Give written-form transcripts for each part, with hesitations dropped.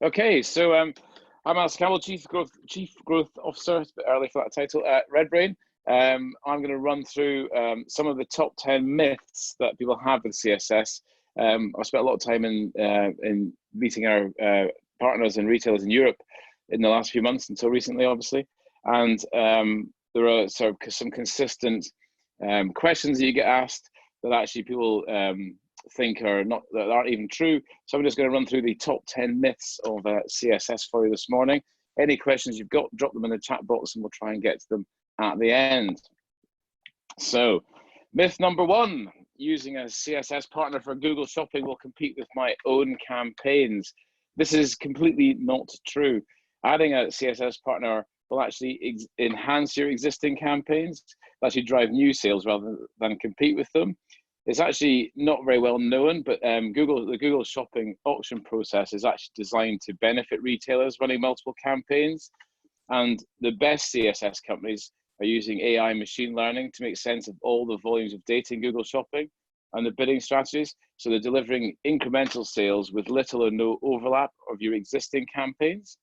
Okay, so I'm Alastair Campbell, Chief Growth Officer. It's a bit early for that title at RedBrain. I'm going to run through some of the top 10 myths that people have with CSS. I've spent a lot of time in meeting our partners and retailers in Europe in the last few months, until recently, obviously. And there are sort of some consistent questions that you get asked that actually people think are not, that aren't even true. So I'm just going to run through the top 10 myths of CSS for you this morning. Any questions you've got, drop them in the chat box and we'll try and get to them at the end. So myth number 1, using a CSS partner for Google Shopping will compete with my own campaigns. This is completely not true. Adding a CSS partner will actually enhance your existing campaigns, actually drive new sales rather than compete with them. It's actually not very well known, but the Google Shopping auction process is actually designed to benefit retailers running multiple campaigns. And the best CSS companies are using AI machine learning to make sense of all the volumes of data in Google Shopping and the bidding strategies. So they're delivering incremental sales with little or no overlap of your existing campaigns.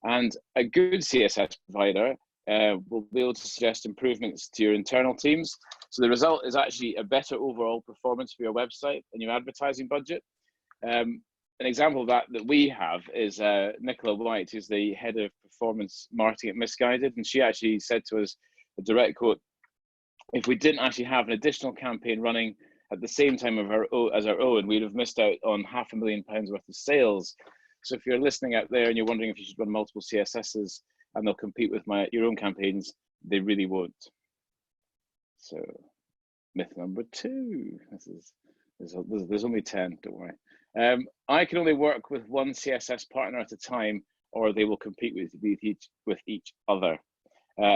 And a good CSS provider will be able to suggest improvements to your internal teams. So the result is actually a better overall performance for your website and your advertising budget. An example of that we have is Nicola White, who's the head of performance marketing at Misguided. And she actually said to us, a direct quote, if we didn't actually have an additional campaign running at the same time as our own, we'd have missed out on £500,000 worth of sales. So if you're listening out there and you're wondering if you should run multiple CSSs and they'll compete with your own campaigns, they really won't. So myth number 2, there's only 10, don't worry. I can only work with one CSS partner at a time, or they will compete with each other.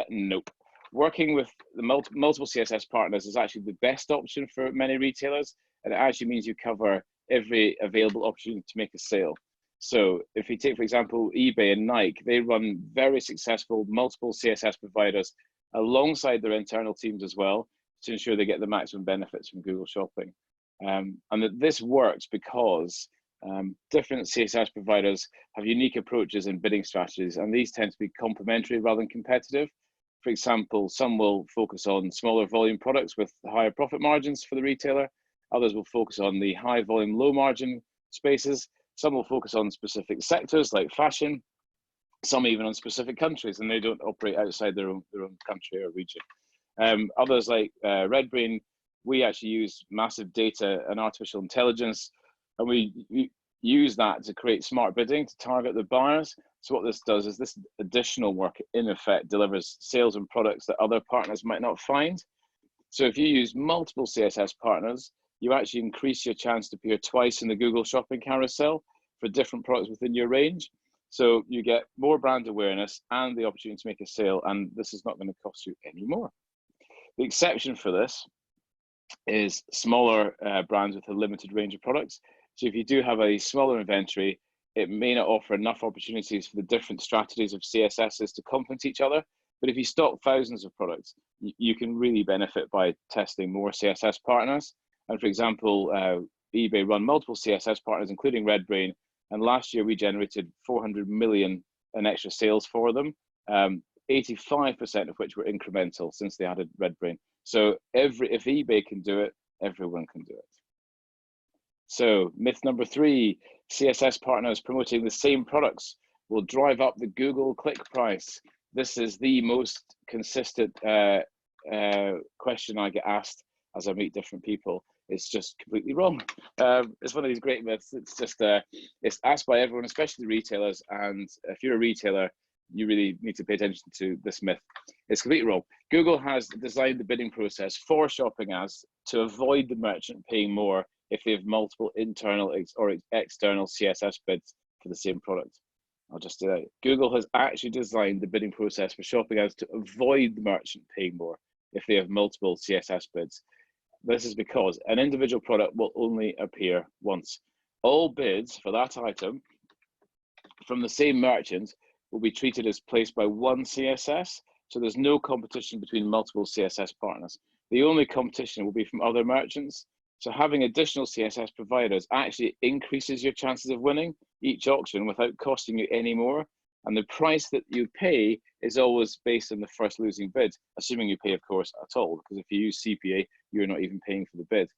Nope. Working with the multiple CSS partners is actually the best option for many retailers, and it actually means you cover every available opportunity to make a sale. So if you take, for example, eBay and Nike, they run very successful multiple CSS providers alongside their internal teams as well to ensure they get the maximum benefits from Google Shopping. And that this works because different CSS providers have unique approaches and bidding strategies, and these tend to be complementary rather than competitive. For example, some will focus on smaller volume products with higher profit margins for the retailer. Others will focus on the high volume, low margin spaces. Some will focus on specific sectors like fashion, some even on specific countries, and they don't operate outside their own country or region. Others like RedBrain, we actually use massive data and artificial intelligence, and we use that to create smart bidding to target the buyers. So what this does is this additional work in effect delivers sales and products that other partners might not find. So if you use multiple CSS partners, you actually increase your chance to appear twice in the Google Shopping carousel for different products within your range. So you get more brand awareness and the opportunity to make a sale, and this is not going to cost you any more. The exception for this is smaller brands with a limited range of products. So if you do have a smaller inventory, it may not offer enough opportunities for the different strategies of CSSs to complement each other. But if you stock thousands of products, you can really benefit by testing more CSS partners. And for example, eBay run multiple CSS partners, including RedBrain. And last year we generated 400 million in extra sales for them, 85% of which were incremental since they added RedBrain. So if eBay can do it, everyone can do it. So myth number 3, CSS partners promoting the same products will drive up the Google click price. This is the most consistent question I get asked as I meet different people. It's just completely wrong. It's one of these great myths. It's just it's asked by everyone, especially retailers. And if you're a retailer, you really need to pay attention to this myth. It's completely wrong. Google has designed the bidding process for shopping ads to avoid the merchant paying more if they have multiple internal or external CSS bids for the same product. I'll just do that. Google has actually designed the bidding process for shopping ads to avoid the merchant paying more if they have multiple CSS bids. This is because an individual product will only appear once. All bids for that item from the same merchant will be treated as placed by one CSS, so there's no competition between multiple CSS partners. The only competition will be from other merchants. So having additional CSS providers actually increases your chances of winning each auction without costing you any more. And the price that you pay is always based on the first losing bid, assuming you pay, of course, at all, because if you use CPA, you're not even paying for the bid.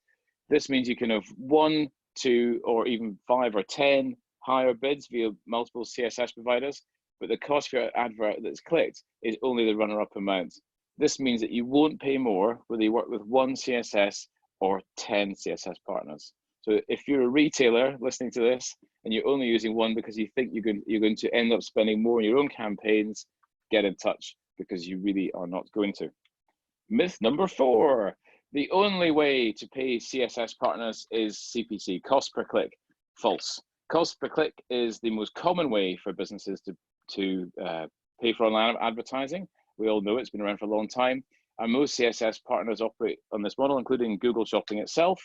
This means you can have 1, 2, or even 5 or 10 higher bids via multiple CSS providers, but the cost for your advert that's clicked is only the runner-up amount. This means that you won't pay more whether you work with 1 CSS or 10 CSS partners. So if you're a retailer listening to this and you're only using one because you think you're going to end up spending more on your own campaigns, get in touch, because you really are not going to. Myth number 4, the only way to pay CSS partners is CPC, cost per click. False. Cost per click is the most common way for businesses to pay for online advertising. We all know it's been around for a long time, and most CSS partners operate on this model, including Google Shopping itself.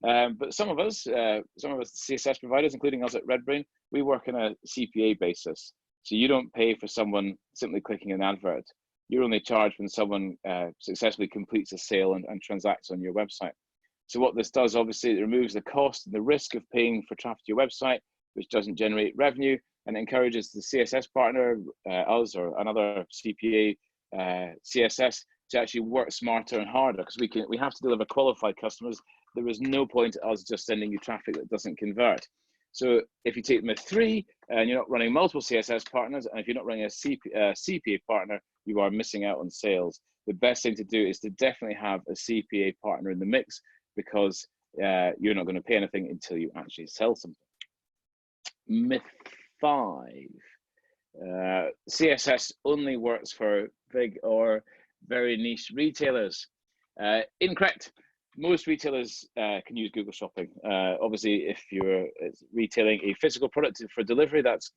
But some of us CSS providers, including us at RedBrain, we work on a CPA basis. So you don't pay for someone simply clicking an advert. You're only charged when someone successfully completes a sale and transacts on your website. So what this does, obviously, it removes the cost and the risk of paying for traffic to your website, which doesn't generate revenue, and encourages the CSS partner, us or another CPA CSS, to actually work smarter and harder, because we have to deliver qualified customers. There is no point to us just sending you traffic that doesn't convert. So if you take myth 3 and you're not running multiple CSS partners, and if you're not running a CPA partner, you are missing out on sales. The best thing to do is to definitely have a CPA partner in the mix, because you're not going to pay anything until you actually sell something. Myth 5. CSS only works for big or very niche retailers. Incorrect. Most retailers can use Google Shopping. Obviously, if you're retailing a physical product for delivery, that's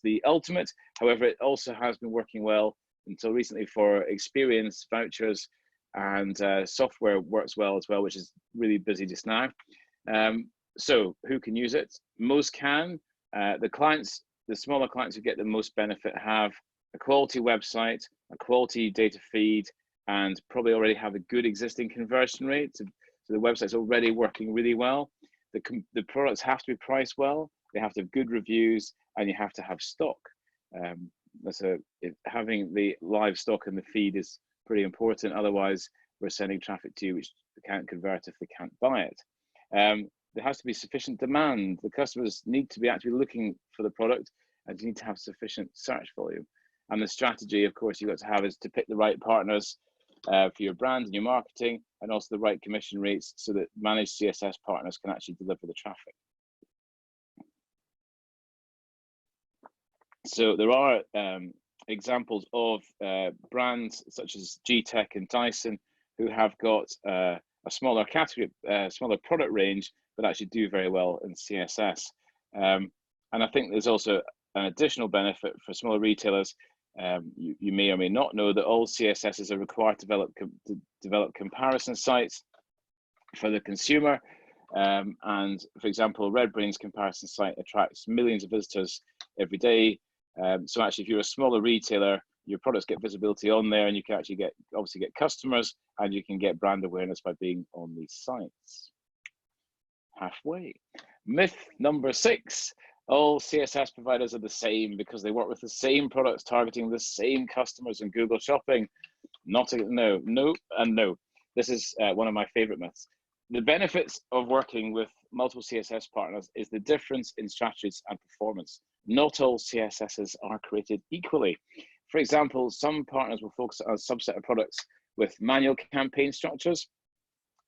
the ultimate. However, it also has been working well until recently for experience, vouchers, and software works well as well, which is really busy just now. So who can use it? Most can. The smaller clients who get the most benefit have a quality website, a quality data feed, and probably already have a good existing conversion rate. So the website's already working really well. The products have to be priced well, they have to have good reviews, and you have to have stock. Having the live stock in the feed is pretty important. Otherwise, we're sending traffic to you which they can't convert if they can't buy it. There has to be sufficient demand. The customers need to be actually looking for the product, and you need to have sufficient search volume. And the strategy, of course, you've got to have is to pick the right partners for your brand and your marketing, and also the right commission rates, so that managed CSS partners can actually deliver the traffic. So there are examples of brands such as G-Tech and Dyson who have got a smaller category, smaller product range, but actually do very well in CSS. And I think there's also an additional benefit for smaller retailers. You may or may not know that all CSSs are required to develop comparison sites for the consumer. And for example, RedBrain's comparison site attracts millions of visitors every day. So actually, if you're a smaller retailer, your products get visibility on there, and you can actually obviously get customers, and you can get brand awareness by being on these sites. Halfway. Myth number 6. All CSS providers are the same because they work with the same products targeting the same customers in Google Shopping. No. This is one of my favorite myths. The benefits of working with multiple CSS partners is the difference in strategies and performance. Not all CSSs are created equally. For example, some partners will focus on a subset of products with manual campaign structures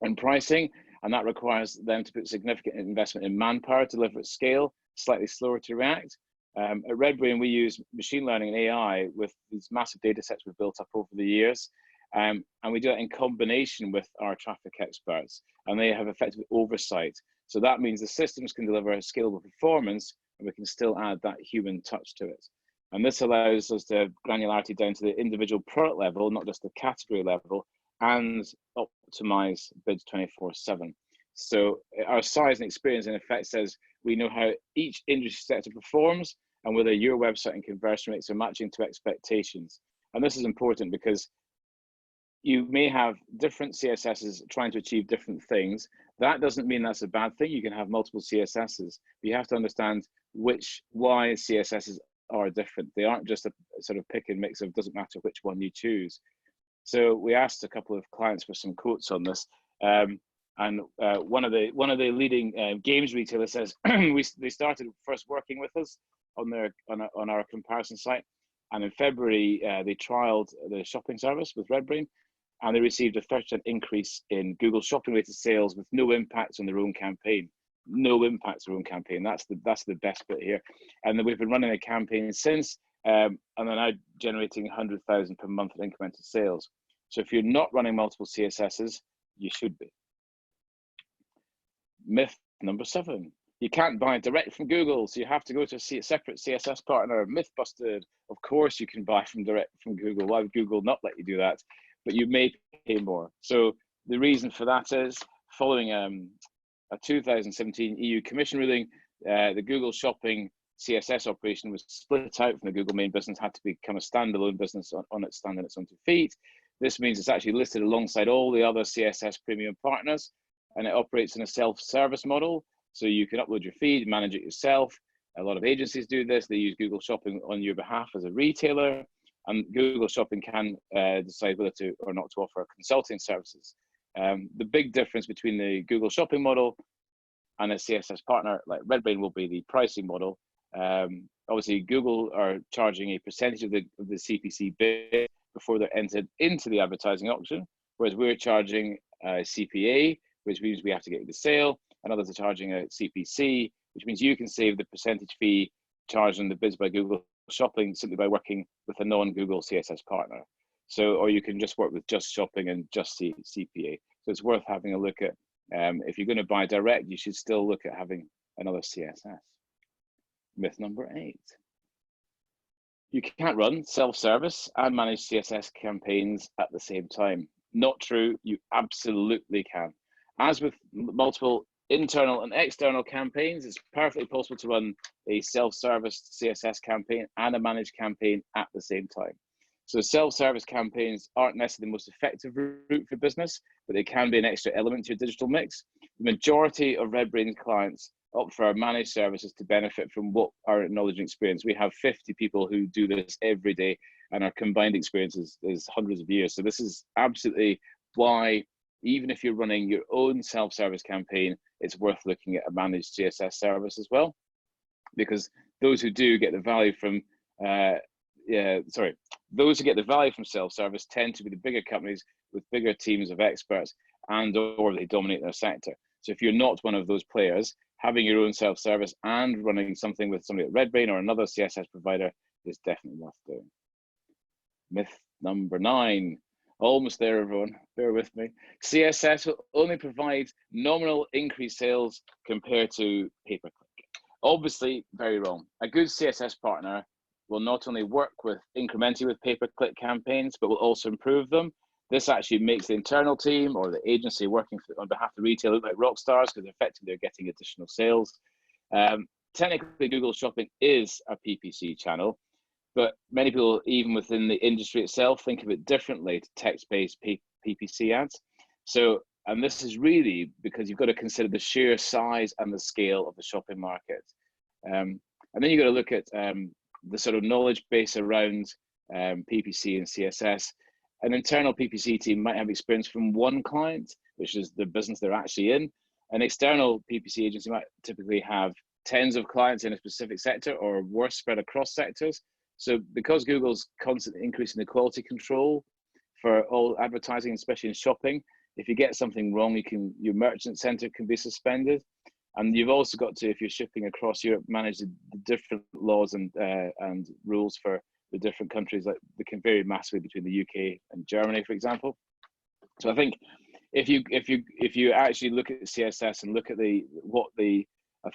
and pricing, and that requires them to put significant investment in manpower to deliver at scale, slightly slower to react. At RedBrain, we use machine learning and AI with these massive data sets we've built up over the years. And we do it in combination with our traffic experts, and they have effective oversight. So that means the systems can deliver a scalable performance, and we can still add that human touch to it. And this allows us to have granularity down to the individual product level, not just the category level, and optimize bids 24/7. So our size and experience in effect says we know how each industry sector performs and whether your website and conversion rates are matching to expectations. And this is important because you may have different CSSs trying to achieve different things. That doesn't mean that's a bad thing. You can have multiple CSSs, but you have to understand why CSSs are different. They aren't just a sort of pick and mix of doesn't matter which one you choose. So we asked a couple of clients for some quotes on this, and one of the leading games retailers says they started first working with us on our comparison site, and in February they trialed the shopping service with RedBrain, and they received a 30% increase in Google Shopping related sales with no impact on their own campaign. No impact on their own campaign. That's the best bit here. And then we've been running a campaign since, and they're now generating 100,000 per month in incremental sales. So if you're not running multiple CSSs, you should be. Myth number 7. You can't buy direct from Google, so you have to go to a separate CSS partner. Myth busted. Of course you can buy direct from Google. Why would Google not let you do that? But you may pay more. So the reason for that is following a 2017 EU Commission ruling, the Google Shopping CSS operation was split out from the Google main business, had to become a standalone business on its stand on its own 2 feet. This means it's actually listed alongside all the other CSS premium partners, and it operates in a self-service model. So you can upload your feed, manage it yourself. A lot of agencies do this. They use Google Shopping on your behalf as a retailer, and Google Shopping can decide whether to or not to offer consulting services. The big difference between the Google Shopping model and a CSS partner like RedBrain will be the pricing model. Obviously, Google are charging a percentage of the CPC bid before they're entered into the advertising auction, whereas we're charging a CPA, which means we have to get the sale, and others are charging a CPC, which means you can save the percentage fee charged on the bids by Google Shopping simply by working with a non-Google CSS partner. So, or you can just work with just shopping and just CPA. So it's worth having a look at. If you're going to buy direct, you should still look at having another CSS. Myth number 8. You can't run self-service and manage CSS campaigns at the same time. Not true, you absolutely can. As with multiple internal and external campaigns, it's perfectly possible to run a self-service CSS campaign and a managed campaign at the same time. So self-service campaigns aren't necessarily the most effective route for business, but they can be an extra element to your digital mix. The majority of RedBrain clients opt for our managed services to benefit from what our knowledge and experience. We have 50 people who do this every day, and our combined experience is hundreds of years. So this is absolutely why, even if you're running your own self-service campaign, it's worth looking at a managed CSS service as well, because those who do get the value from those who get the value from self-service tend to be the bigger companies with bigger teams of experts or they dominate their sector. So if you're not one of those players, having your own self-service and running something with somebody at RedBrain or another CSS provider is definitely worth doing. Myth number 9. Almost there, everyone. Bear with me. CSS will only provide nominal increased sales compared to pay-per-click. Obviously, very wrong. A good CSS partner will not only work incrementally with pay-per-click campaigns, but will also improve them. This actually makes the internal team or the agency working on behalf of the retailer look like rock stars, because effectively they're getting additional sales. Technically, Google Shopping is a PPC channel, but many people, even within the industry itself, think of it differently to text-based PPC ads. So, and this is really because you've got to consider the sheer size and the scale of the shopping market. And then you've got to look at the sort of knowledge base around PPC and CSS. An internal PPC team might have experience from one client, which is the business they're actually in. An external PPC agency might typically have tens of clients in a specific sector, or worse, spread across sectors. So because Google's constantly increasing the quality control for all advertising, especially in shopping, if you get something wrong, your merchant center can be suspended. And you've also got to, if you're shipping across Europe, manage the different laws and rules for the different countries. Like they can vary massively between the UK and Germany, for example. So I think if you actually look at CSS and look at what a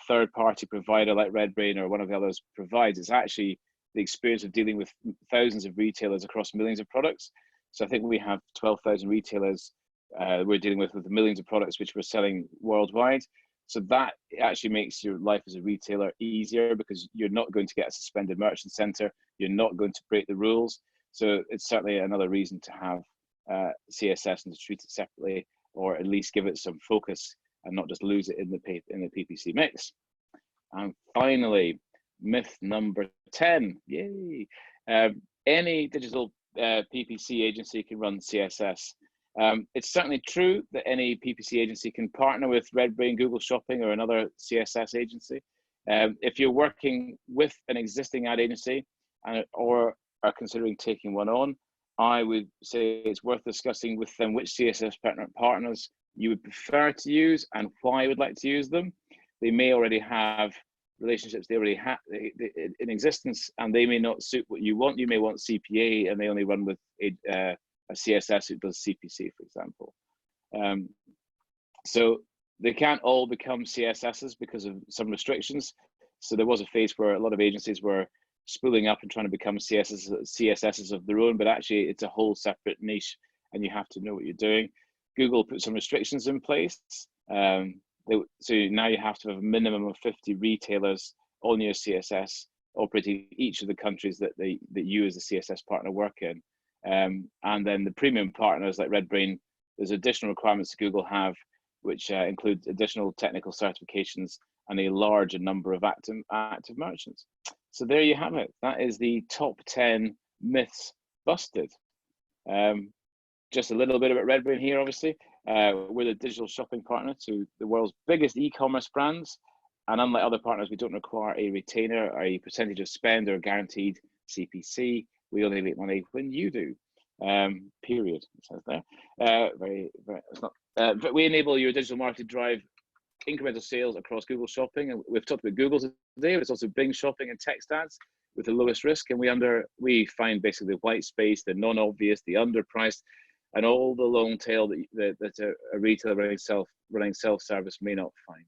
third-party provider like RedBrain or one of the others provides, it's actually the experience of dealing with thousands of retailers across millions of products. So I think we have 12,000 retailers we're dealing with millions of products which we're selling worldwide. So that actually makes your life as a retailer easier, because you're not going to get a suspended merchant center. You're not going to break the rules. So it's certainly another reason to have CSS and to treat it separately, or at least give it some focus and not just lose it in the PPC mix. And finally, myth number 10. Yay! Any digital PPC agency can run CSS. It's certainly true that any PPC agency can partner with RedBrain, Google Shopping, or another CSS agency. If you're working with an existing ad agency or are considering taking one on, I would say it's worth discussing with them which CSS partners you would prefer to use and why you would like to use them. They may already have relationships they already have in existence, and they may not suit what you want. You may want CPA, and they only run with a CSS who does CPC, for example. So they can't all become CSSs because of some restrictions. So there was a phase where a lot of agencies were spooling up and trying to become CSSs of their own, but actually it's a whole separate niche, and you have to know what you're doing. Google put some restrictions in place. So now you have to have a minimum of 50 retailers on your CSS operating each of the countries that you as a CSS partner work in. And then the premium partners like RedBrain, there's additional requirements that Google have, which include additional technical certifications and a larger number of active merchants. So there you have it. That is the top 10 myths busted. Just a little bit about RedBrain here, obviously. We're the digital shopping partner to the world's biggest e-commerce brands. And unlike other partners, we don't require a retainer or a percentage of spend or guaranteed CPC. We only make money when you do. Period, it says there. It's not. But we enable your digital marketing to drive incremental sales across Google Shopping. And we've talked about Google today, but it's also Bing Shopping and text ads with the lowest risk. And we find basically the white space, the non-obvious, the underpriced, and all the long tail that a retailer running self-service may not find.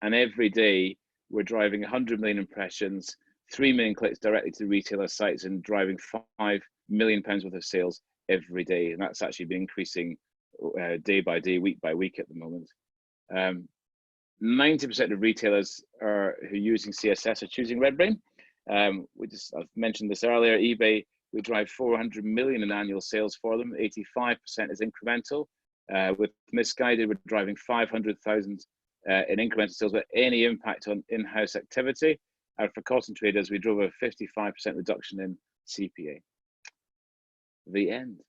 And every day we're driving 100 million impressions, 3 million clicks directly to retailer sites, and driving £5 million worth of sales every day. And that's actually been increasing day by day, week by week at the moment. 90% of retailers who are using CSS are choosing RedBrain. I've mentioned this earlier. eBay, we drive 400 million in annual sales for them. 85% is incremental. With Misguided, we're driving 500,000 in incremental sales without any impact on in-house activity. And for Cotton Traders, we drove a 55% reduction in CPA. The end.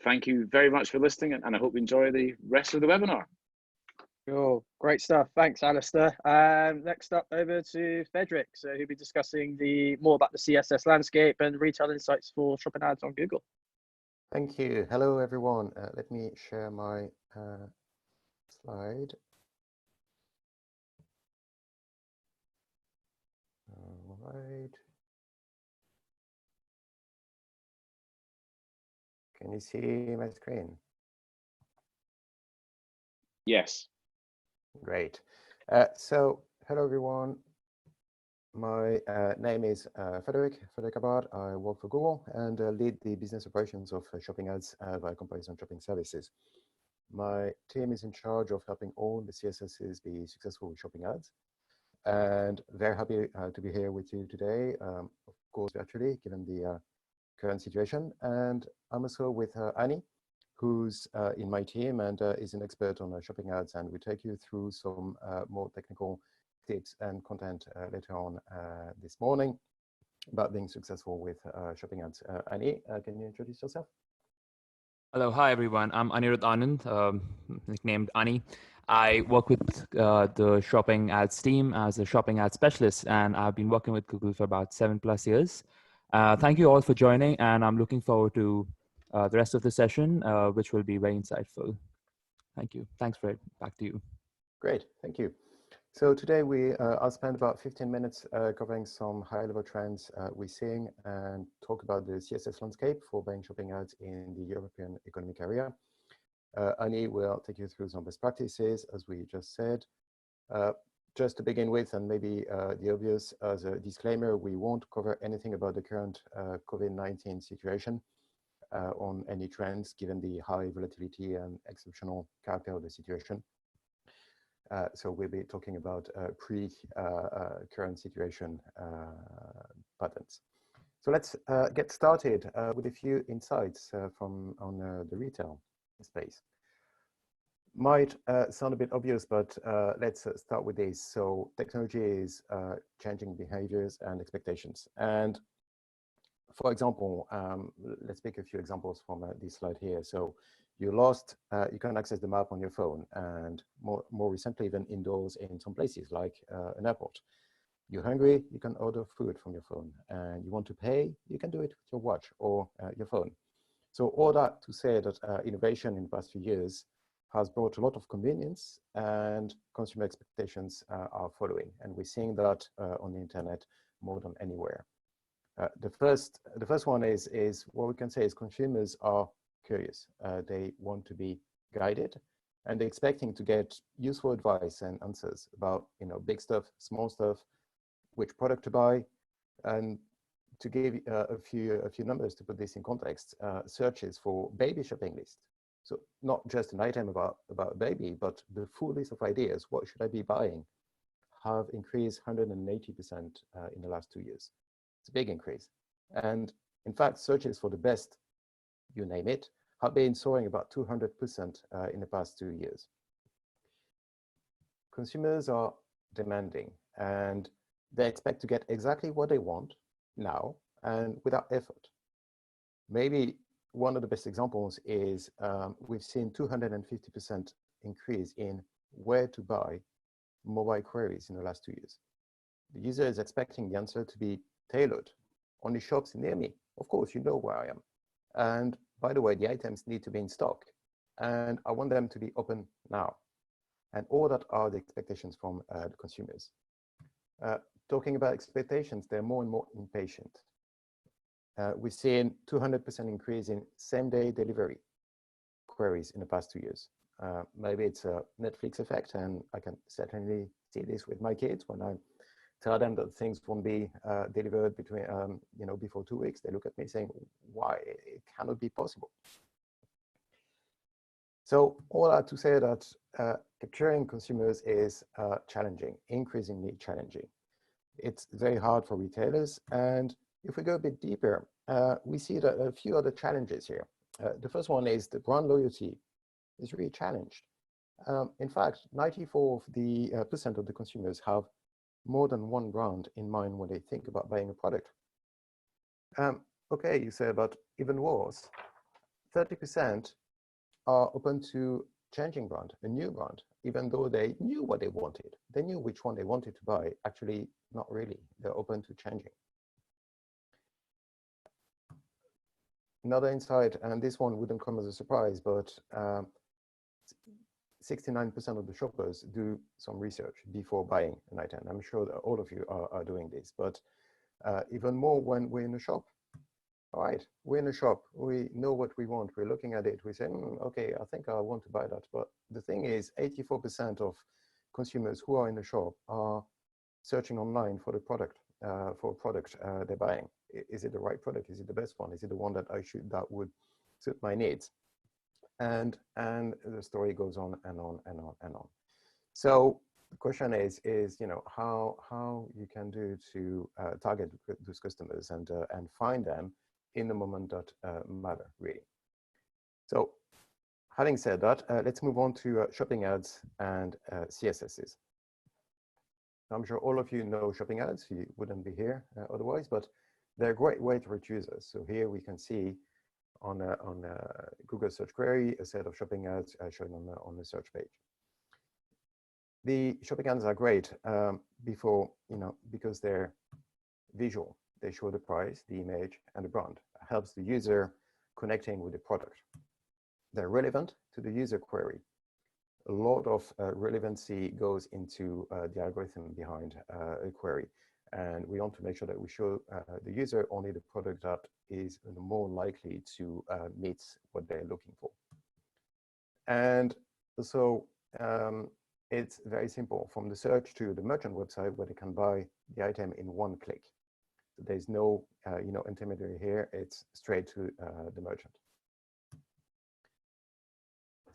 Thank you very much for listening, and I hope you enjoy the rest of the webinar. Cool, great stuff. Thanks, Alastair. Next up, over to Fredric. So he'll be discussing more about the CSS landscape and retail insights for shopping ads on Google. Thank you. Hello, everyone. Let me share my slide. All right. Can you see my screen? Yes. Great. So, hello, everyone. My name is Fredric Adnard. I work for Google and lead the business operations of shopping ads via comparison shopping services. My team is in charge of helping all the CSSs be successful with shopping ads. And very happy to be here with you today, of course, virtually, given the current situation. And I'm also with Annie, who's in my team and is an expert on shopping ads, and we take you through some more technical tips and content later on this morning about being successful with shopping ads. Annie, can you introduce yourself? Hello, hi everyone. I'm Anirudh Anand, nicknamed Ani. I work with the shopping ads team as a shopping ad specialist, and I've been working with Google for about 7+ years. Thank you all for joining, and I'm looking forward to the rest of the session, which will be very insightful. Thank you. Thanks, Fred. Back to you. Great, thank you. So today I'll spend about 15 minutes covering some high-level trends we're seeing and talk about the CSS landscape for buying shopping ads in the European Economic Area. Annie will take you through some best practices, as we just said. Just to begin with, and maybe the obvious as a disclaimer, we won't cover anything about the current COVID-19 situation on any trends, given the high volatility and exceptional character of the situation. So we'll be talking about pre-current situation patterns. So let's get started with a few insights on the retail space. Might sound a bit obvious, but let's start with this. So technology is changing behaviors and expectations. And for example, let's pick a few examples from this slide here. So you're lost, you can access the map on your phone, and more recently, even indoors in some places like an airport. You're hungry, you can order food from your phone, and you want to pay, you can do it with your watch or your phone. So all that to say that innovation in the past few years has brought a lot of convenience, and consumer expectations are following. And we're seeing that on the internet more than anywhere. The first one is what we can say is consumers are curious. They want to be guided, and they're expecting to get useful advice and answers about big stuff, small stuff, which product to buy. And to give a few numbers to put this in context, searches for baby shopping list. So not just an item about a baby, but the full list of ideas. What should I be buying? Have increased 180% in the last 2 years. It's a big increase. And in fact, searches for the best, you name it, have been soaring about 200% in the past 2 years. Consumers are demanding, and they expect to get exactly what they want now and without effort. Maybe one of the best examples is we've seen 250% increase in where to buy mobile queries in the last 2 years. The user is expecting the answer to be tailored. Only shops near me. Of course, you know where I am. And by the way, the items need to be in stock, and I want them to be open now. And all that are the expectations from the consumers. Talking about expectations, they're more and more impatient. We've seen 200% increase in same-day delivery queries in the past 2 years. Maybe it's a Netflix effect, and I can certainly see this with my kids. When I tell them that things won't be delivered between, before 2 weeks, they look at me saying, "Why? It cannot be possible." So all that to say that capturing consumers is challenging, increasingly challenging. It's very hard for retailers. And if we go a bit deeper, we see that a few other challenges here. The first one is the brand loyalty is really challenged. In fact, 94% of the consumers have more than one brand in mind when they think about buying a product. Okay, you say, but even worse, 30% are open to changing brand, a new brand, even though they knew what they wanted. They knew which one they wanted to buy. Actually, not really. They're open to changing. Another insight, and this one wouldn't come as a surprise, but 69% of the shoppers do some research before buying an item. I'm sure that all of you are doing this, but even more when we're in a shop. All right, we're in a shop, we know what we want, we're looking at it, we say, okay, I think I want to buy that. But the thing is, 84% of consumers who are in the shop are searching online for the product, they're buying. Is it the right product? Is it the best one? Is it the one that that would suit my needs? And the story goes on and on and on and on. So the question is how you can do to target those customers and find them in the moment that matter, really. So having said that, let's move on to shopping ads and CSSs. I'm sure all of you know shopping ads. You wouldn't be here otherwise, but they're a great way to reach users. So here we can see on a Google search query a set of shopping ads shown on the search page. The shopping ads are great because they're visual. They show the price, the image, and the brand. It helps the user connecting with the product. They're relevant to the user query. A lot of relevancy goes into the algorithm behind a query. And we want to make sure that we show the user only the product that is more likely to meet what they're looking for. And so it's very simple, from the search to the merchant website where they can buy the item in one click. So there's no intermediary here, it's straight to the merchant.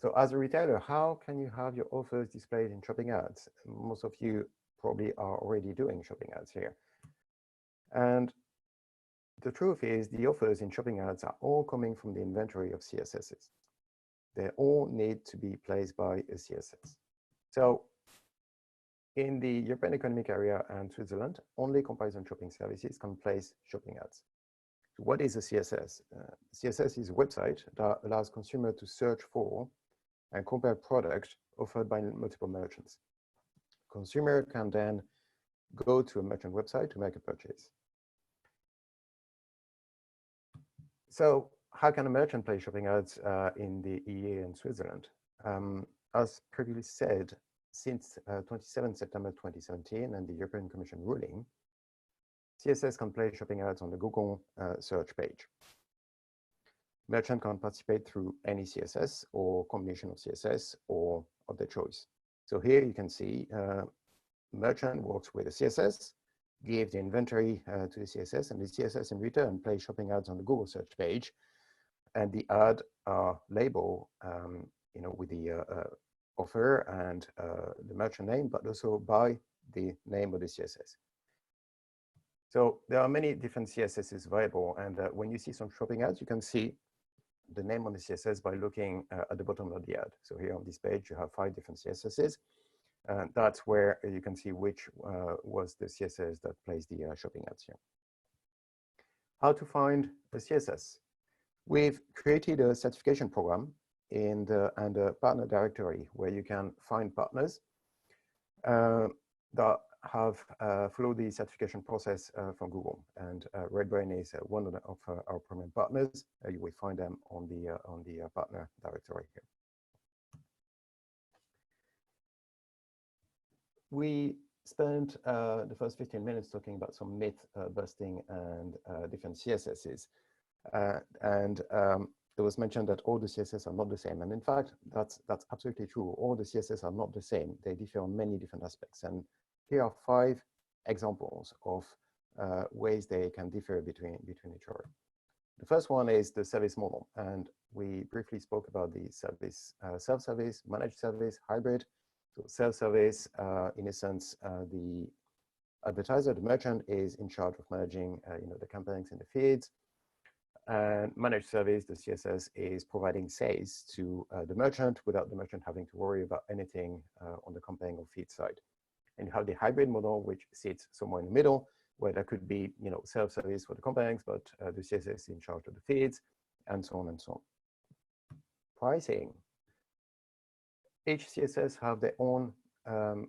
So as a retailer, how can you have your offers displayed in shopping ads? Most of you probably are already doing shopping ads here. And the truth is the offers in shopping ads are all coming from the inventory of CSSs. they all need to be placed by a CSS. So in the European Economic Area and Switzerland, only comparison shopping services can place shopping ads. So what is a CSS? CSS is a website that allows consumers to search for and compare products offered by multiple merchants. Consumer can then go to a merchant website to make a purchase. So how can a merchant place shopping ads in the EU and Switzerland? As previously said, since 27 September 2017 and the European Commission ruling, CSS can place shopping ads on the Google search page. Merchant can participate through any CSS or combination of CSS or of their choice. So here you can see merchant works with a CSS, give the inventory to the CSS, and the CSS in return plays shopping ads on the Google search page, and the ad are labeled, with the offer and the merchant name, but also by the name of the CSS. So there are many different CSSs available, and when you see some shopping ads, you can see the name on the CSS by looking at the bottom of the ad. So here on this page, you have 5 different CSSs. And that's where you can see which was the CSS that plays the shopping ads here. How to find a CSS? We've created a certification program and a partner directory where you can find partners that have followed the certification process from Google. And RedBrain is one of our prominent partners. You will find them on the partner directory here. We spent the first 15 minutes talking about some myth busting and different CSSs. It was mentioned that all the CSS are not the same. And in fact, that's absolutely true. All the CSS are not the same. They differ on many different aspects. And here are 5 examples of ways they can differ between each other. The first one is the service model. And we briefly spoke about the service, self-service, managed service, hybrid. So self-service, in a sense, the advertiser, the merchant, is in charge of managing the campaigns in the feeds. And managed service, the CSS, is providing sales to the merchant without the merchant having to worry about anything on the campaign or feed side. And you have the hybrid model, which sits somewhere in the middle, where there could be self-service for the campaigns, but the CSS is in charge of the feeds, and so on and so on. Pricing. Each CSS have their own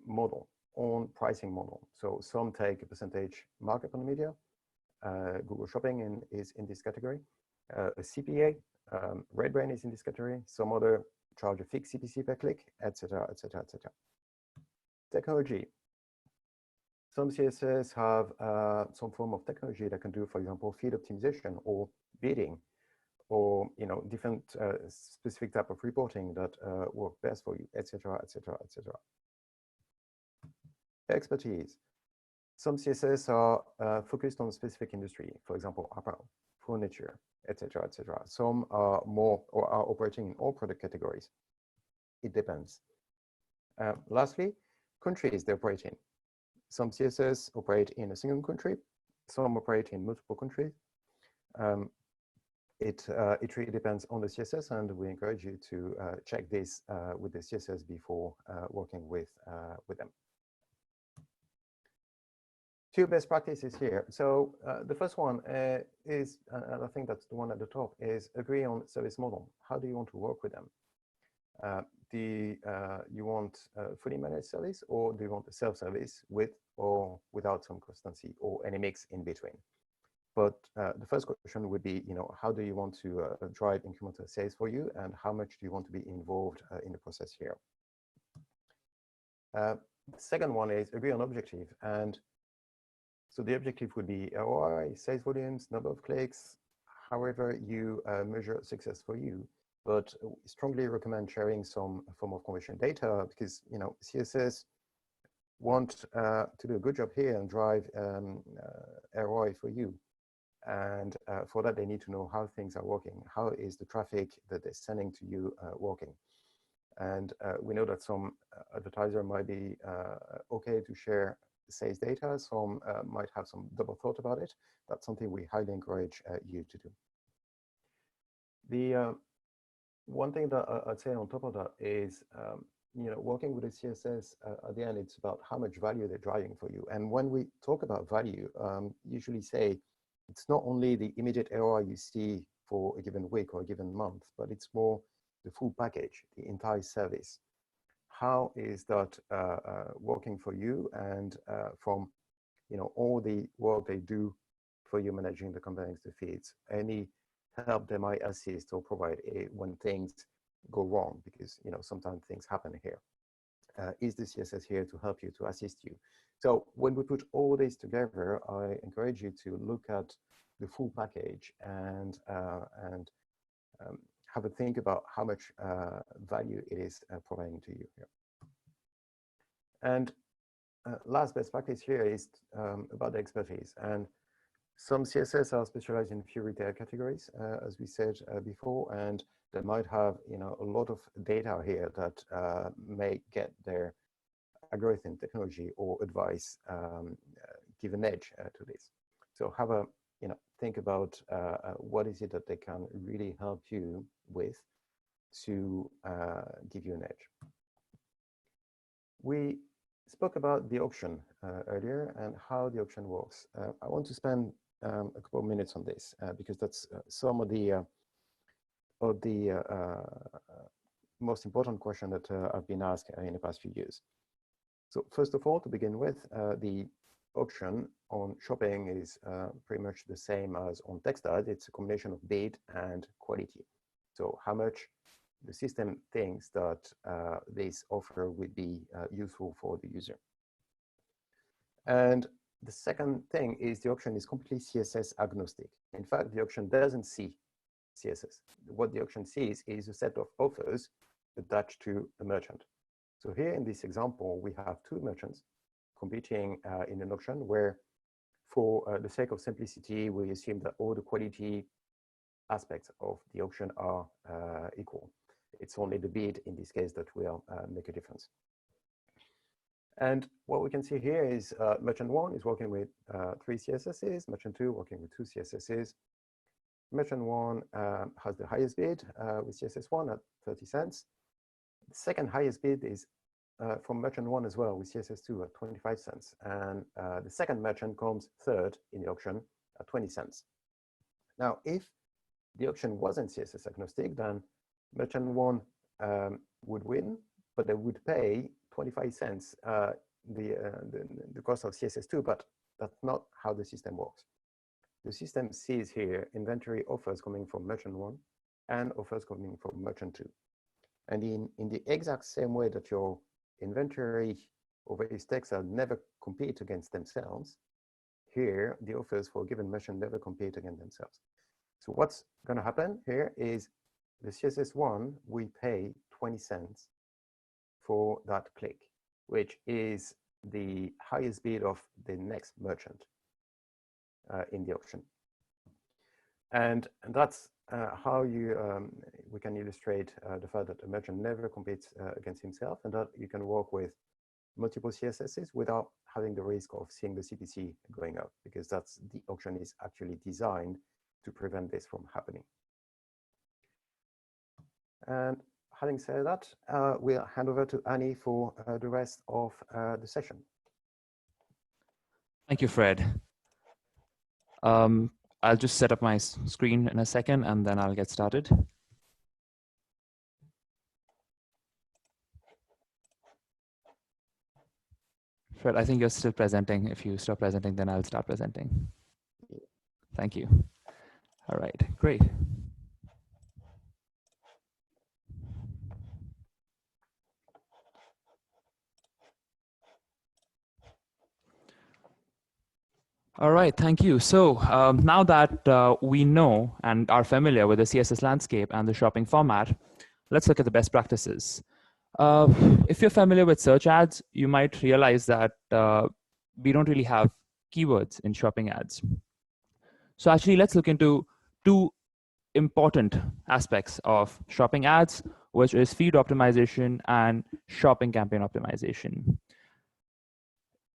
model, own pricing model. So some take a percentage markup on the media. Google Shopping is in this category. A CPA, RedBrain is in this category. Some other charge a fixed CPC per click, etc., etc., etc. Technology. Some CSS have some form of technology that can do, for example, feed optimization or bidding, or different specific type of reporting that work best for you, etc., etc., etc. Expertise. Some CSS are focused on a specific industry, for example, apparel, furniture, etc., etc. Some are more or are operating in all product categories. It depends. Lastly, countries they operate in. Some CSS operate in a single country. Some operate in multiple countries. It really depends on the CSS, and we encourage you to check this with the CSS before working with them. 2 best practices here. So the first one is, and I think that's the one at the top, is agree on service model. How do you want to work with them? Do you want fully managed service, or do you want a self-service with or without some consistency, or any mix in between? But the first question would be, how do you want to drive incremental sales for you, and how much do you want to be involved in the process here? The second one is agree on objective. And so the objective would be ROI, sales volumes, number of clicks, however you measure success for you. But strongly recommend sharing some form of conversion data, because CSS want to do a good job here and drive ROI for you. And for that, they need to know how things are working. How is the traffic that they're sending to you working? And we know that some advertiser might be okay to share sales data. Some might have some double thought about it. That's something we highly encourage you to do. one thing that I'd say on top of that is, working with the CSS, at the end, it's about how much value they're driving for you. And when we talk about value, usually say it's not only the immediate ROI you see for a given week or a given month, but it's more the full package, the entire service. How is that working for you? And from all the work they do for you managing the components, the feeds, any help they might assist or provide when things go wrong, because sometimes things happen here. Is the CSS here to help you, to assist you? So when we put all this together, I encourage you to look at the full package and have a think about how much value it is providing to you here. And last best practice here is about the expertise. And some CSS are specialized in few retail categories, as we said before, and they might have a lot of data here that may get their algorithm, technology, or advice give an edge to this. So have a think about what is it that they can really help you with to give you an edge. We spoke about the auction earlier and how the auction works. I want to spend a couple of minutes on this because that's some of the most important question that I've been asked in the past few years. So first of all, to begin with, the auction on shopping is pretty much the same as on text ads. It's a combination of bid and quality. So how much the system thinks that this offer would be useful for the user. And the second thing is the auction is completely CSS agnostic. In fact, the auction doesn't see CSS. What the auction sees is a set of offers attached to a merchant. So here in this example, we have two merchants competing in an auction where, for the sake of simplicity, we assume that all the quality aspects of the auction are equal. It's only the bid in this case that will make a difference. And what we can see here is merchant 1 is working with 3 CSSs, merchant 2 working with 2 CSSs. Merchant 1 has the highest bid with CSS1 at 30 cents. The second highest bid is from merchant 1 as well with CSS2 at 25 cents. And the second merchant comes third in the auction at 20 cents. Now, if the auction wasn't CSS agnostic, then merchant 1 would win, but they would pay 25 cents the cost of CSS2, but that's not how the system works. The system sees here inventory offers coming from merchant 1 and offers coming from merchant 2. And in the exact same way that your inventory or various texts never compete against themselves, here the offers for a given merchant never compete against themselves. So what's going to happen here is the CSS1, we pay 20 cents for that click, which is the highest bid of the next merchant in the auction. And that's how we can illustrate the fact that a merchant never competes against himself, and that you can work with multiple CSSs without having the risk of seeing the CPC going up, because that's the auction is actually designed to prevent this from happening. And having said that, we'll hand over to Annie for the rest of the session. Thank you, Fred. I'll just set up my screen in a second, and then I'll get started. Fred, I think you're still presenting. If you stop presenting, then I'll start presenting. Thank you. All right, great. All right, thank you. So now that we know and are familiar with the CSS landscape and the shopping format, let's look at the best practices. If you're familiar with search ads, you might realize that we don't really have keywords in shopping ads. So actually, let's look into two important aspects of shopping ads, which is feed optimization and shopping campaign optimization.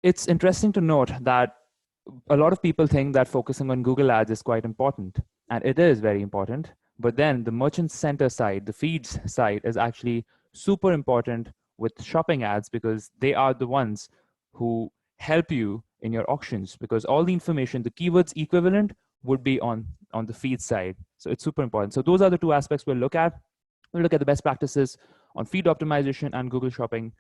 It's interesting to note that a lot of people think that focusing on Google ads is quite important, and it is very important, But then the merchant center side, the feeds side, is actually super important with shopping ads, because they are the ones who help you in your auctions, because all the information, the keywords equivalent, would be on the feed side. So it's super important. So those are the two aspects we'll look at. We'll look at the best practices on feed optimization and Google Shopping,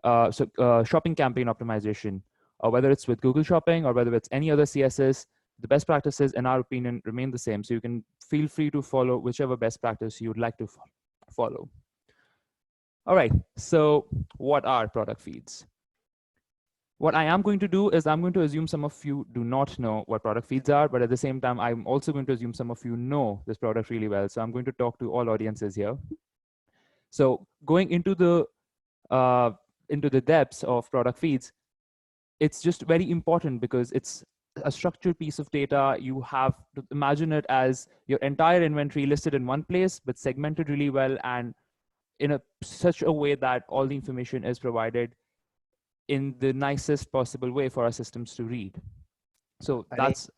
shopping campaign optimization, whether it's with Google Shopping or whether it's any other CSS. The best practices, in our opinion, remain the same. So you can feel free to follow whichever best practice you would like to follow. All right, so what are product feeds? What I am going to do is I'm going to assume some of you do not know what product feeds are, but at the same time, I'm also going to assume some of you know this product really well. So I'm going to talk to all audiences here. So going into the depths of product feeds, it's just very important because it's a structured piece of data. You have to imagine it as your entire inventory listed in one place, but segmented really well and in such a way that all the information is provided in the nicest possible way for our systems to read. So that's...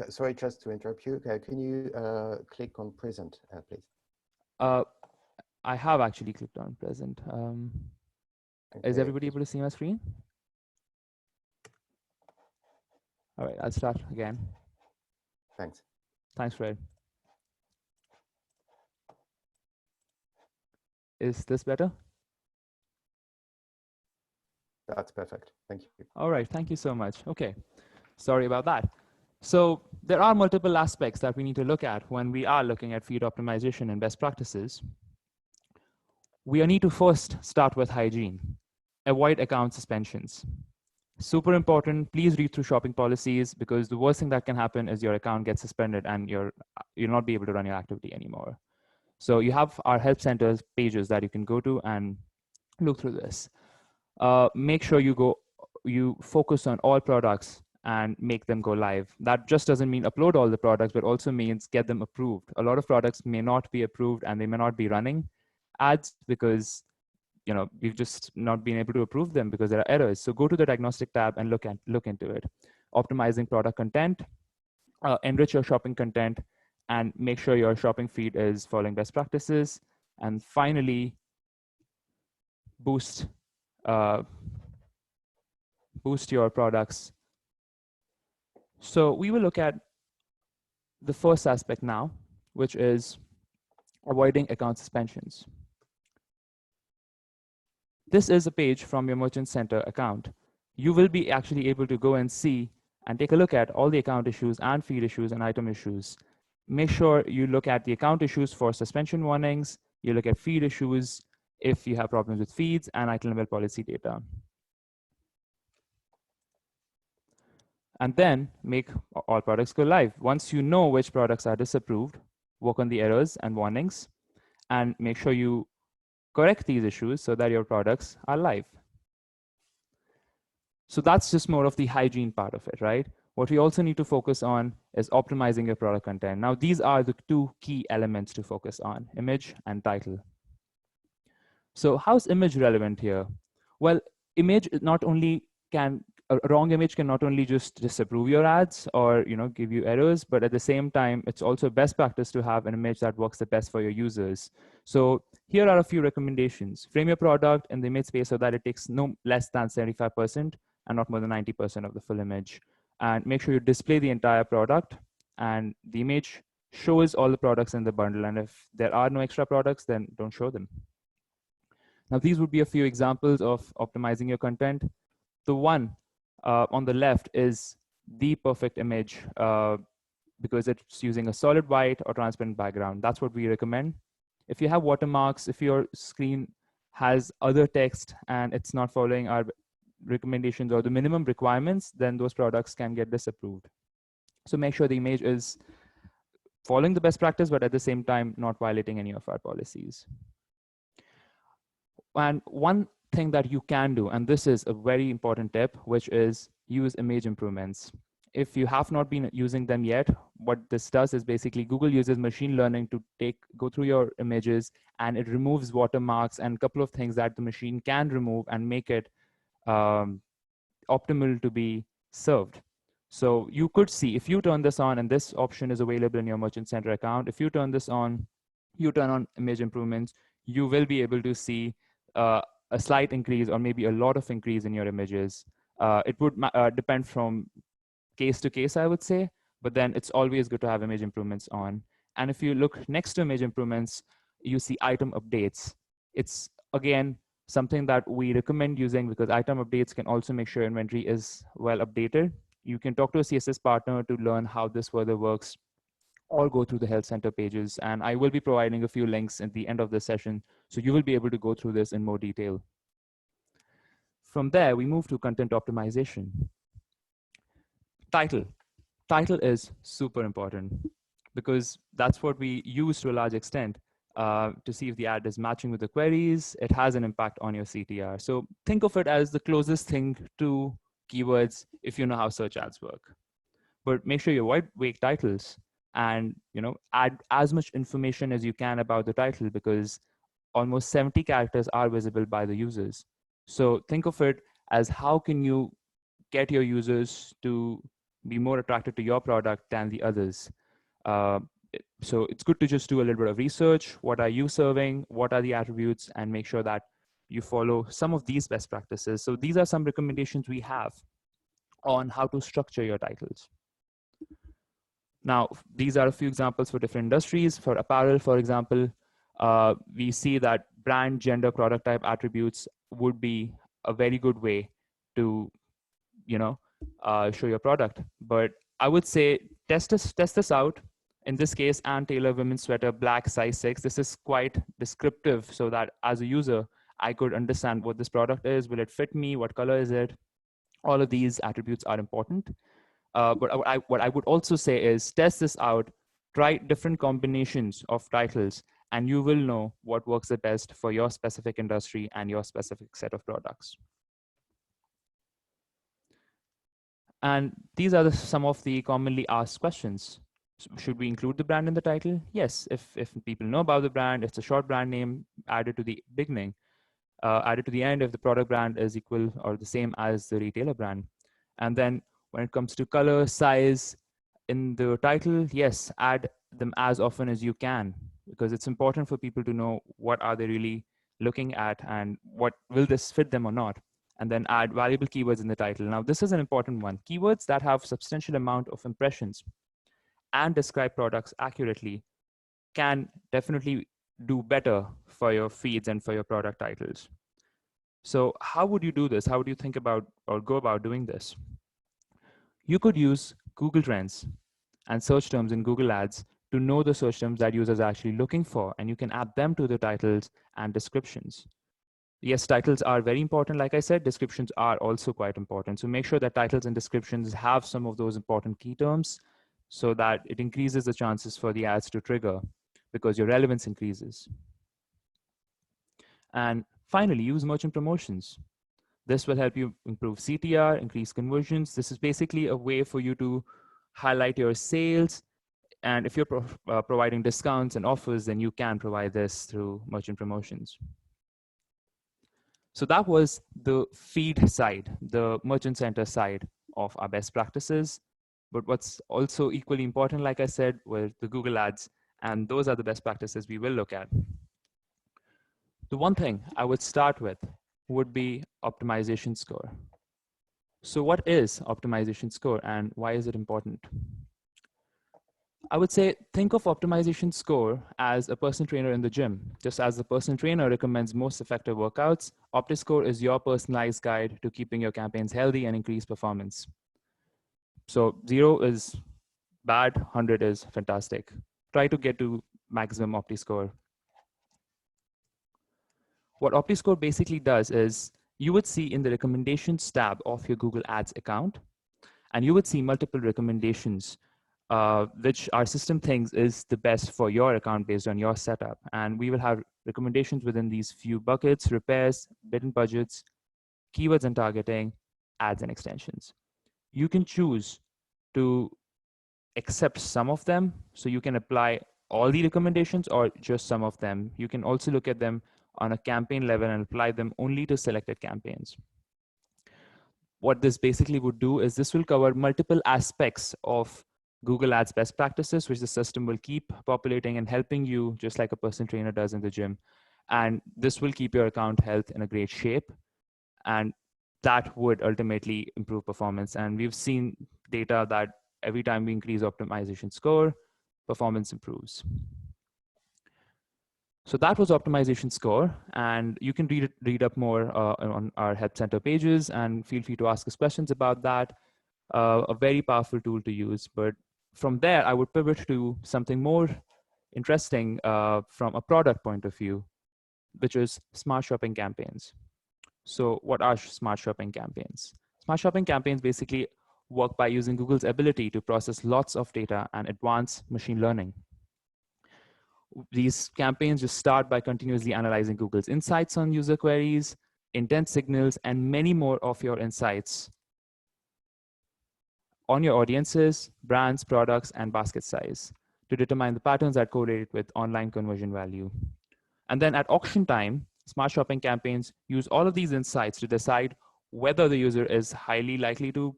Sorry, just to interrupt you. Can you click on present, please? I have actually clicked on present. Okay. Is everybody able to see my screen? All right, I'll start again. Thanks. Thanks, Fred. Is this better? That's perfect. Thank you. All right, thank you so much. Okay, sorry about that. So there are multiple aspects that we need to look at when we are looking at feed optimization and best practices. We need to first start with hygiene. Avoid account suspensions. Super important. Please read through shopping policies, because the worst thing that can happen is your account gets suspended and you'll not be able to run your activity anymore. So you have our help centers pages that you can go to and look through this. Make sure you focus on all products and make them go live. That just doesn't mean upload all the products, but also means get them approved. A lot of products may not be approved and they may not be running ads because we've just not been able to approve them because there are errors. So go to the diagnostic tab and look into it. Optimizing product content, enrich your shopping content, and make sure your shopping feed is following best practices. And finally, boost your products. So we will look at the first aspect now, which is avoiding account suspensions. This is a page from your Merchant Center account. You will be actually able to go and see and take a look at all the account issues and feed issues and item issues. Make sure you look at the account issues for suspension warnings. You look at feed issues if you have problems with feeds and item level policy data. And then make all products go live. Once you know which products are disapproved, work on the errors and warnings and make sure you correct these issues so that your products are live. So that's just more of the hygiene part of it, right? What we also need to focus on is optimizing your product content. Now, these are the two key elements to focus on, image and title. So how's image relevant here? Well, image not only can, a wrong image can not only just disapprove your ads or give you errors, but at the same time, it's also best practice to have an image that works the best for your users. So here are a few recommendations. Frame your product in the image space so that it takes no less than 75% and not more than 90% of the full image. And make sure you display the entire product and the image shows all the products in the bundle. And if there are no extra products, then don't show them. Now, these would be a few examples of optimizing your content. The one on the left is the perfect image because it's using a solid white or transparent background. That's what we recommend. If you have watermarks, if your screen has other text and it's not following our recommendations or the minimum requirements, then those products can get disapproved. So make sure the image is following the best practice, but at the same time, not violating any of our policies. And one thing that you can do, and this is a very important tip, which is use image improvements. If you have not been using them yet, what this does is basically Google uses machine learning to go through your images, and it removes watermarks and a couple of things that the machine can remove and make it optimal to be served. So you could see if you turn this on, and this option is available in your Merchant Center account. If you turn this on, you turn on image improvements, you will be able to see a slight increase or maybe a lot of increase in your images. It would depend from case to case, I would say, but then it's always good to have image improvements on. And if you look next to image improvements, you see item updates. It's, again, something that we recommend using because item updates can also make sure inventory is well updated. You can talk to a CSS partner to learn how this further works, or go through the Health Center pages. And I will be providing a few links at the end of this session, so you will be able to go through this in more detail. From there, we move to content optimization. Title. Title is super important because that's what we use to a large extent to see if the ad is matching with the queries. It has an impact on your CTR. So think of it as the closest thing to keywords if you know how search ads work. But make sure you avoid vague titles and add as much information as you can about the title, because almost 70 characters are visible by the users. So think of it as how can you get your users to be more attracted to your product than the others. So it's good to just do a little bit of research. What are you serving? What are the attributes? And make sure that you follow some of these best practices. So these are some recommendations we have on how to structure your titles. Now, these are a few examples for different industries. For apparel, for example, we see that brand, gender, product type attributes would be a very good way to show your product. But I would say test this out. In this case, Ann Taylor women's sweater, black, size 6. This is quite descriptive so that as a user, I could understand what this product is. Will it fit me? What color is it? All of these attributes are important. But what I would also say is test this out, try different combinations of titles, and you will know what works the best for your specific industry and your specific set of products. And these are some of the commonly asked questions. Should we include the brand in the title? Yes, if people know about the brand, it's a short brand name, added to the beginning, added to the end if the product brand is equal or the same as the retailer brand. And then when it comes to color, size in the title, yes, add them as often as you can, because it's important for people to know what are they really looking at and what will this fit them or not. And then add valuable keywords in the title. Now, this is an important one. Keywords that have substantial amount of impressions and describe products accurately can definitely do better for your feeds and for your product titles. So how would you do this? How would you think about or go about doing this? You could use Google Trends and search terms in Google Ads to know the search terms that users are actually looking for, and you can add them to the titles and descriptions. Yes, titles are very important. Like I said, descriptions are also quite important. So make sure that titles and descriptions have some of those important key terms so that it increases the chances for the ads to trigger because your relevance increases. And finally, use merchant promotions. This will help you improve CTR, increase conversions. This is basically a way for you to highlight your sales. And if you're providing discounts and offers, then you can provide this through merchant promotions. So that was the feed side, the merchant center side of our best practices. But what's also equally important, like I said, were the Google Ads, and those are the best practices we will look at. The one thing I would start with would be optimization score. So what is optimization score and why is it important? I would say think of optimization score as a personal trainer in the gym. Just as the personal trainer recommends most effective workouts, OptiScore is your personalized guide to keeping your campaigns healthy and increase performance. So 0 is bad, 100 is fantastic. Try to get to maximum OptiScore. What OptiScore basically does is you would see in the recommendations tab of your Google Ads account, and you would see multiple recommendations which our system thinks is the best for your account based on your setup. And we will have recommendations within these few buckets: repairs, bid and budgets, keywords and targeting, ads and extensions. You can choose to accept some of them, so you can apply all the recommendations or just some of them. You can also look at them on a campaign level and apply them only to selected campaigns. what this basically would do is this will cover multiple aspects of Google Ads best practices, which the system will keep populating and helping you just like a personal trainer does in the gym. And this will keep your account health in a great shape. And that would ultimately improve performance. And we've seen data that every time we increase optimization score, performance improves. So that was optimization score, and you can read up more on our help center pages, and feel free to ask us questions about that. A very powerful tool to use. But from there, I would pivot to something more interesting from a product point of view, which is smart shopping campaigns. So what are smart shopping campaigns? Smart shopping campaigns basically work by using Google's ability to process lots of data and advanced machine learning. These campaigns just start by continuously analyzing Google's insights on user queries, intent signals, and many more of your insights on your audiences, brands, products, and basket size to determine the patterns that correlate with online conversion value. And then at auction time, smart shopping campaigns use all of these insights to decide whether the user is highly likely to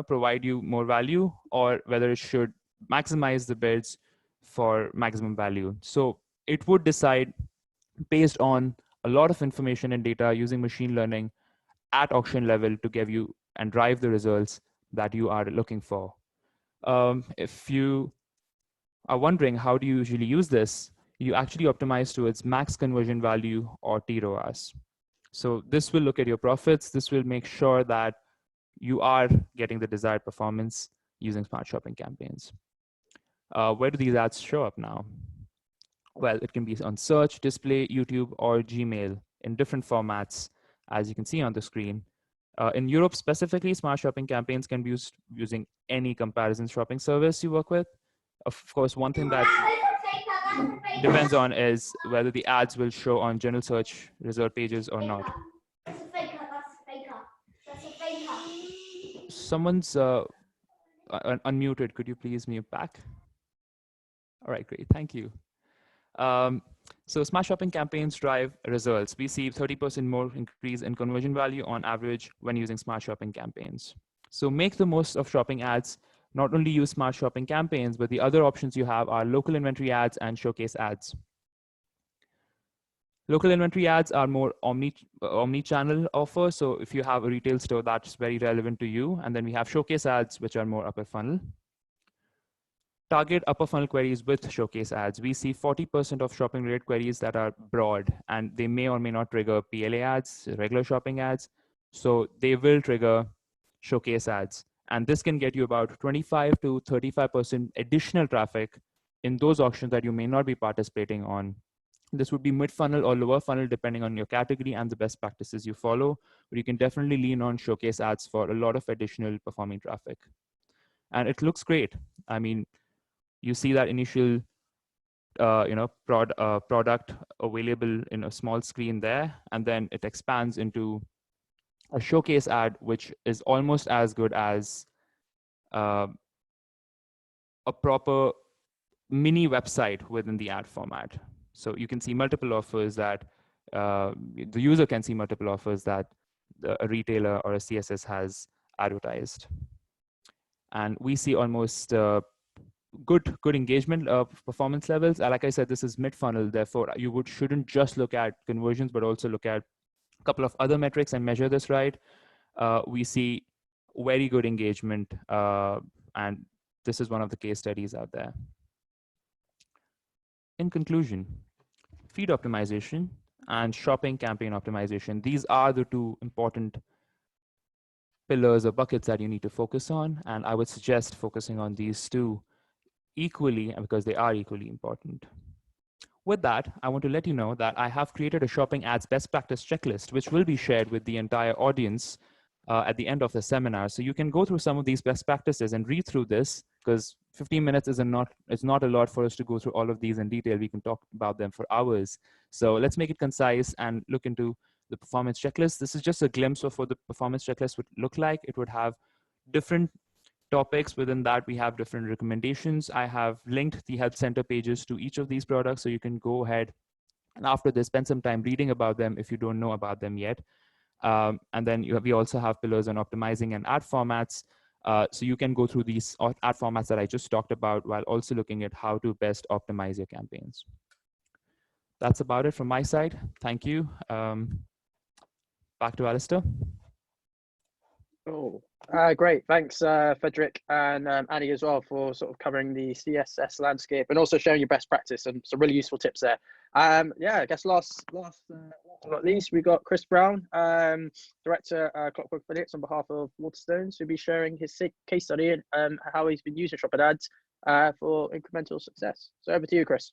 provide you more value, or whether it should maximize the bids for maximum value. So it would decide based on a lot of information and data using machine learning at auction level to give you and drive the results that you are looking for. If you are wondering how do you usually use this, you actually optimize towards max conversion value, or TROAS. So this will look at your profits. This will make sure that you are getting the desired performance using smart shopping campaigns. Where do these ads show up now? Well, it can be on search, display, YouTube, or Gmail in different formats, as you can see on the screen. In Europe specifically, smart shopping campaigns can be used using any comparison shopping service you work with. Of course, one thing that depends on is whether the ads will show on general search result pages or not. That's a faker. That's a faker. That's a faker. Someone's unmuted. Could you please mute back? All right, great. Thank you. So smart shopping campaigns drive results. We see 30% more increase in conversion value on average when using smart shopping campaigns. So make the most of shopping ads. Not only use smart shopping campaigns, but the other options you have are local inventory ads and showcase ads. Local inventory ads are more omni-channel offer. So if you have a retail store, that's very relevant to you. And then we have showcase ads, which are more upper funnel. Target upper funnel queries with showcase ads. We see 40% of shopping related queries that are broad, and they may or may not trigger PLA ads, regular shopping ads. So they will trigger showcase ads. And this can get you about 25 to 35% additional traffic in those auctions that you may not be participating on. This would be mid-funnel or lower funnel depending on your category and the best practices you follow, but you can definitely lean on showcase ads for a lot of additional performing traffic. And it looks great. I mean, you see that initial product available in a small screen there, and then it expands into a showcase ad, which is almost as good as a proper mini website within the ad format. So you can see multiple offers that the user can see multiple offers that a retailer or a CSS has advertised. And we see almost good engagement performance levels. Like I said, this is mid-funnel. Therefore, you shouldn't just look at conversions, but also look at a couple of other metrics and measure this right. We see very good engagement, and this is one of the case studies out there. In conclusion, feed optimization and shopping campaign optimization, these are the two important pillars or buckets that you need to focus on, and I would suggest focusing on these two equally because they are equally important. With that, I want to let you know that I have created a shopping ads best practice checklist, which will be shared with the entire audience at the end of the seminar. So you can go through some of these best practices and read through this, because 15 minutes is not a lot for us to go through all of these in detail. We can talk about them for hours. So let's make it concise and look into the performance checklist. This is just a glimpse of what the performance checklist would look like. It would have different topics. Within that, we have different recommendations. I have linked the help center pages to each of these products, so you can go ahead and after this spend some time reading about them if you don't know about them yet. And then we also have pillars on optimizing and ad formats. So you can go through these ad formats that I just talked about while also looking at how to best optimize your campaigns. That's about it from my side. Thank you. Back to Alastair. Cool. Great. Thanks, Fredric and Annie as well for sort of covering the CSS landscape and also showing your best practice and some really useful tips there. Yeah, I guess last but not least, we got Chris Brown, Director Clockwork Affiliates on behalf of Waterstones, who'll be sharing his case study and how he's been using Shopping Ads for incremental success. So over to you, Chris.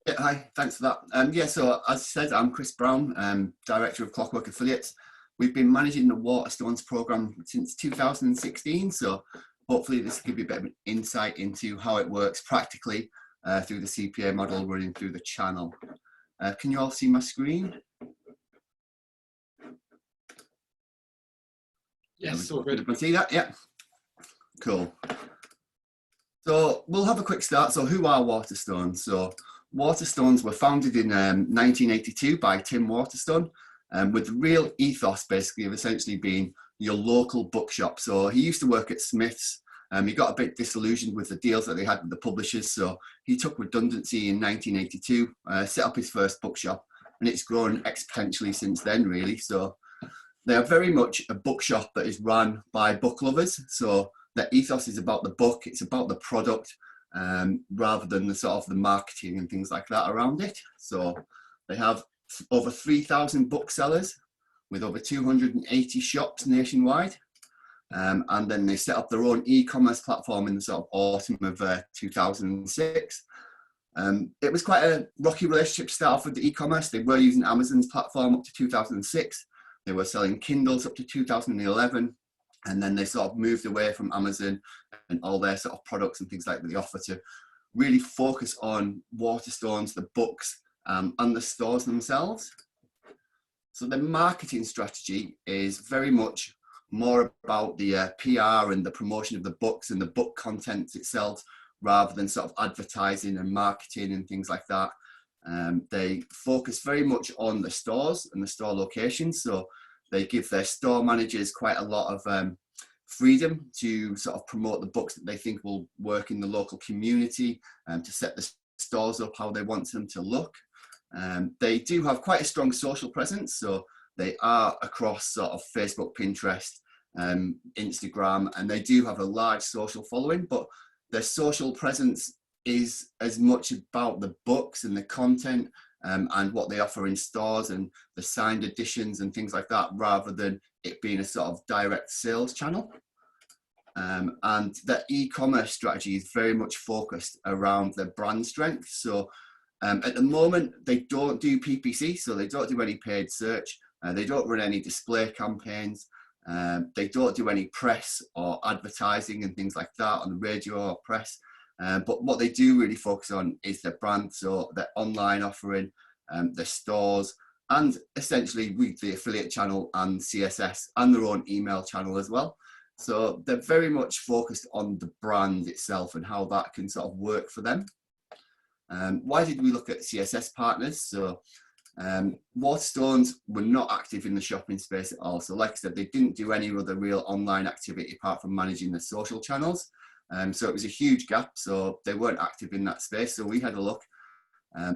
Yeah, hi, thanks for that. Yeah, so as I said, I'm Chris Brown, Director of Clockwork Affiliates. We've been managing the Waterstones program since 2016, so hopefully this will give you a bit of an insight into how it works practically through the CPA model running through the channel. Can you all see my screen? Yes, all good. Everyone see that? Yeah. Cool. So we'll have a quick start. So who are Waterstones? So Waterstones were founded in 1982 by Tim Waterstone, with the real ethos basically of essentially being your local bookshop. So he used to work at Smith's. He got a bit disillusioned with the deals that they had with the publishers. So he took redundancy in 1982, set up his first bookshop, and it's grown exponentially since then, really. So they are very much a bookshop that is run by book lovers. So the ethos is about the book, it's about the product, rather than the sort of the marketing and things like that around it. So they have over 3,000 booksellers with over 280 shops nationwide. And then they set up their own e-commerce platform in the sort of autumn of 2006. It was quite a rocky relationship to start off with the e-commerce. They were using Amazon's platform up to 2006. They were selling Kindles up to 2011. And then they sort of moved away from Amazon and all their sort of products and things like that they offer to really focus on Waterstones, the books, and the stores themselves. So the marketing strategy is very much more about the PR and the promotion of the books and the book content itself, rather than sort of advertising and marketing and things like that. They focus very much on the stores and the store locations. So they give their store managers quite a lot of freedom to sort of promote the books that they think will work in the local community, and to set the stores up how they want them to look. They do have quite a strong social presence. So they are across sort of Facebook, Pinterest, Instagram, and they do have a large social following, but their social presence is as much about the books and the content and what they offer in stores and the signed editions and things like that, rather than it being a sort of direct sales channel. And the e-commerce strategy is very much focused around their brand strength. So at the moment, they don't do PPC, so they don't do any paid search. They don't run any display campaigns. They don't do any press or advertising and things like that on the radio or press. But what they do really focus on is their brand, so their online offering, their stores, and essentially with the affiliate channel and CSS and their own email channel as well. So they're very much focused on the brand itself and how that can sort of work for them. Why did we look at CSS partners? So Waterstones were not active in the shopping space at all. So like I said, they didn't do any other real online activity apart from managing the social channels. So it was a huge gap. So they weren't active in that space. So we had a look.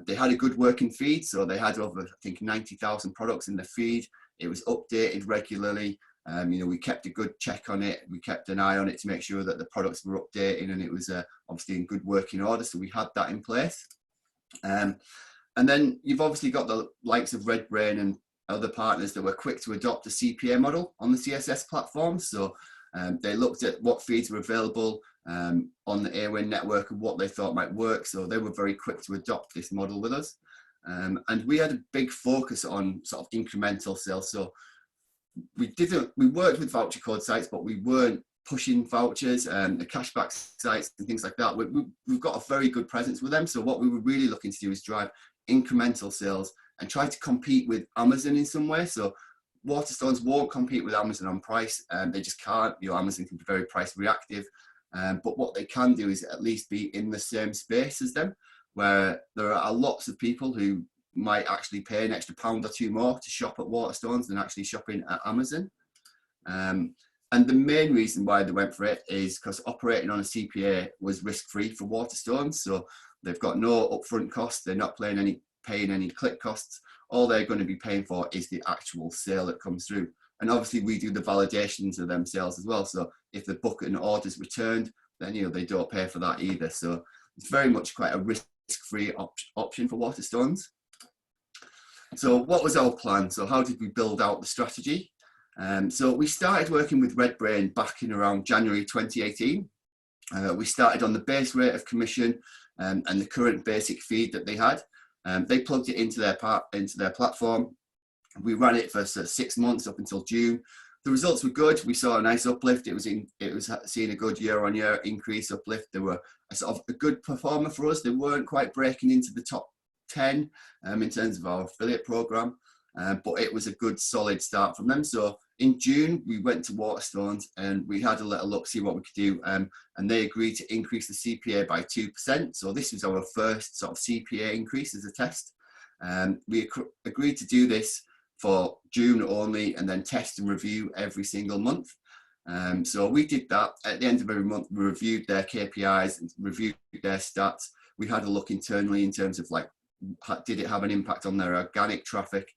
They had a good working feed. So they had over, I think, 90,000 products in the feed. It was updated regularly. You know, we kept a good check on it. We kept an eye on it to make sure that the products were updating and it was obviously in good working order. So we had that in place. And then you've obviously got the likes of RedBrain and other partners that were quick to adopt the CPA model on the CSS platform. So they looked at what feeds were available on the AWIN network and what they thought might work. So they were very quick to adopt this model with us. And we had a big focus on sort of incremental sales. So we worked with voucher code sites, but we weren't pushing vouchers and the cashback sites and things like that. We've got a very good presence with them. So what we were really looking to do is drive incremental sales and try to compete with Amazon in some way. So Waterstones won't compete with Amazon on price, and they just can't. You know, Amazon can be very price reactive, but what they can do is at least be in the same space as them, where there are lots of people who might actually pay an extra £1 or £2 more to shop at Waterstones than actually shopping at Amazon. And the main reason why they went for it is because operating on a CPA was risk-free for Waterstones. So they've got no upfront costs. They're not paying any click costs. All they're going to be paying for is the actual sale that comes through. And obviously we do the validations of them sales as well. So if the book and order's returned, then they don't pay for that either. So it's very much quite a risk-free option for Waterstones. So what was our plan? So how did we build out the strategy? So we started working with RedBrain back in around January 2018. We started on the base rate of commission and the current basic feed that they had. They plugged it into their platform. We ran it for 6 months up until June. The results were good. We saw a nice uplift. It was seeing a good year-on-year increase uplift. They were a good performer for us. They weren't quite breaking into the top 10 in terms of our affiliate program, but it was a good solid start from them. So in June, we went to Waterstones and we had a little look, see what we could do. And they agreed to increase the CPA by 2%. So this was our first sort of CPA increase as a test. We agreed to do this for June only and then test and review every single month. So we did that. At the end of every month, we reviewed their KPIs and reviewed their stats. We had a look internally in terms of did it have an impact on their organic traffic?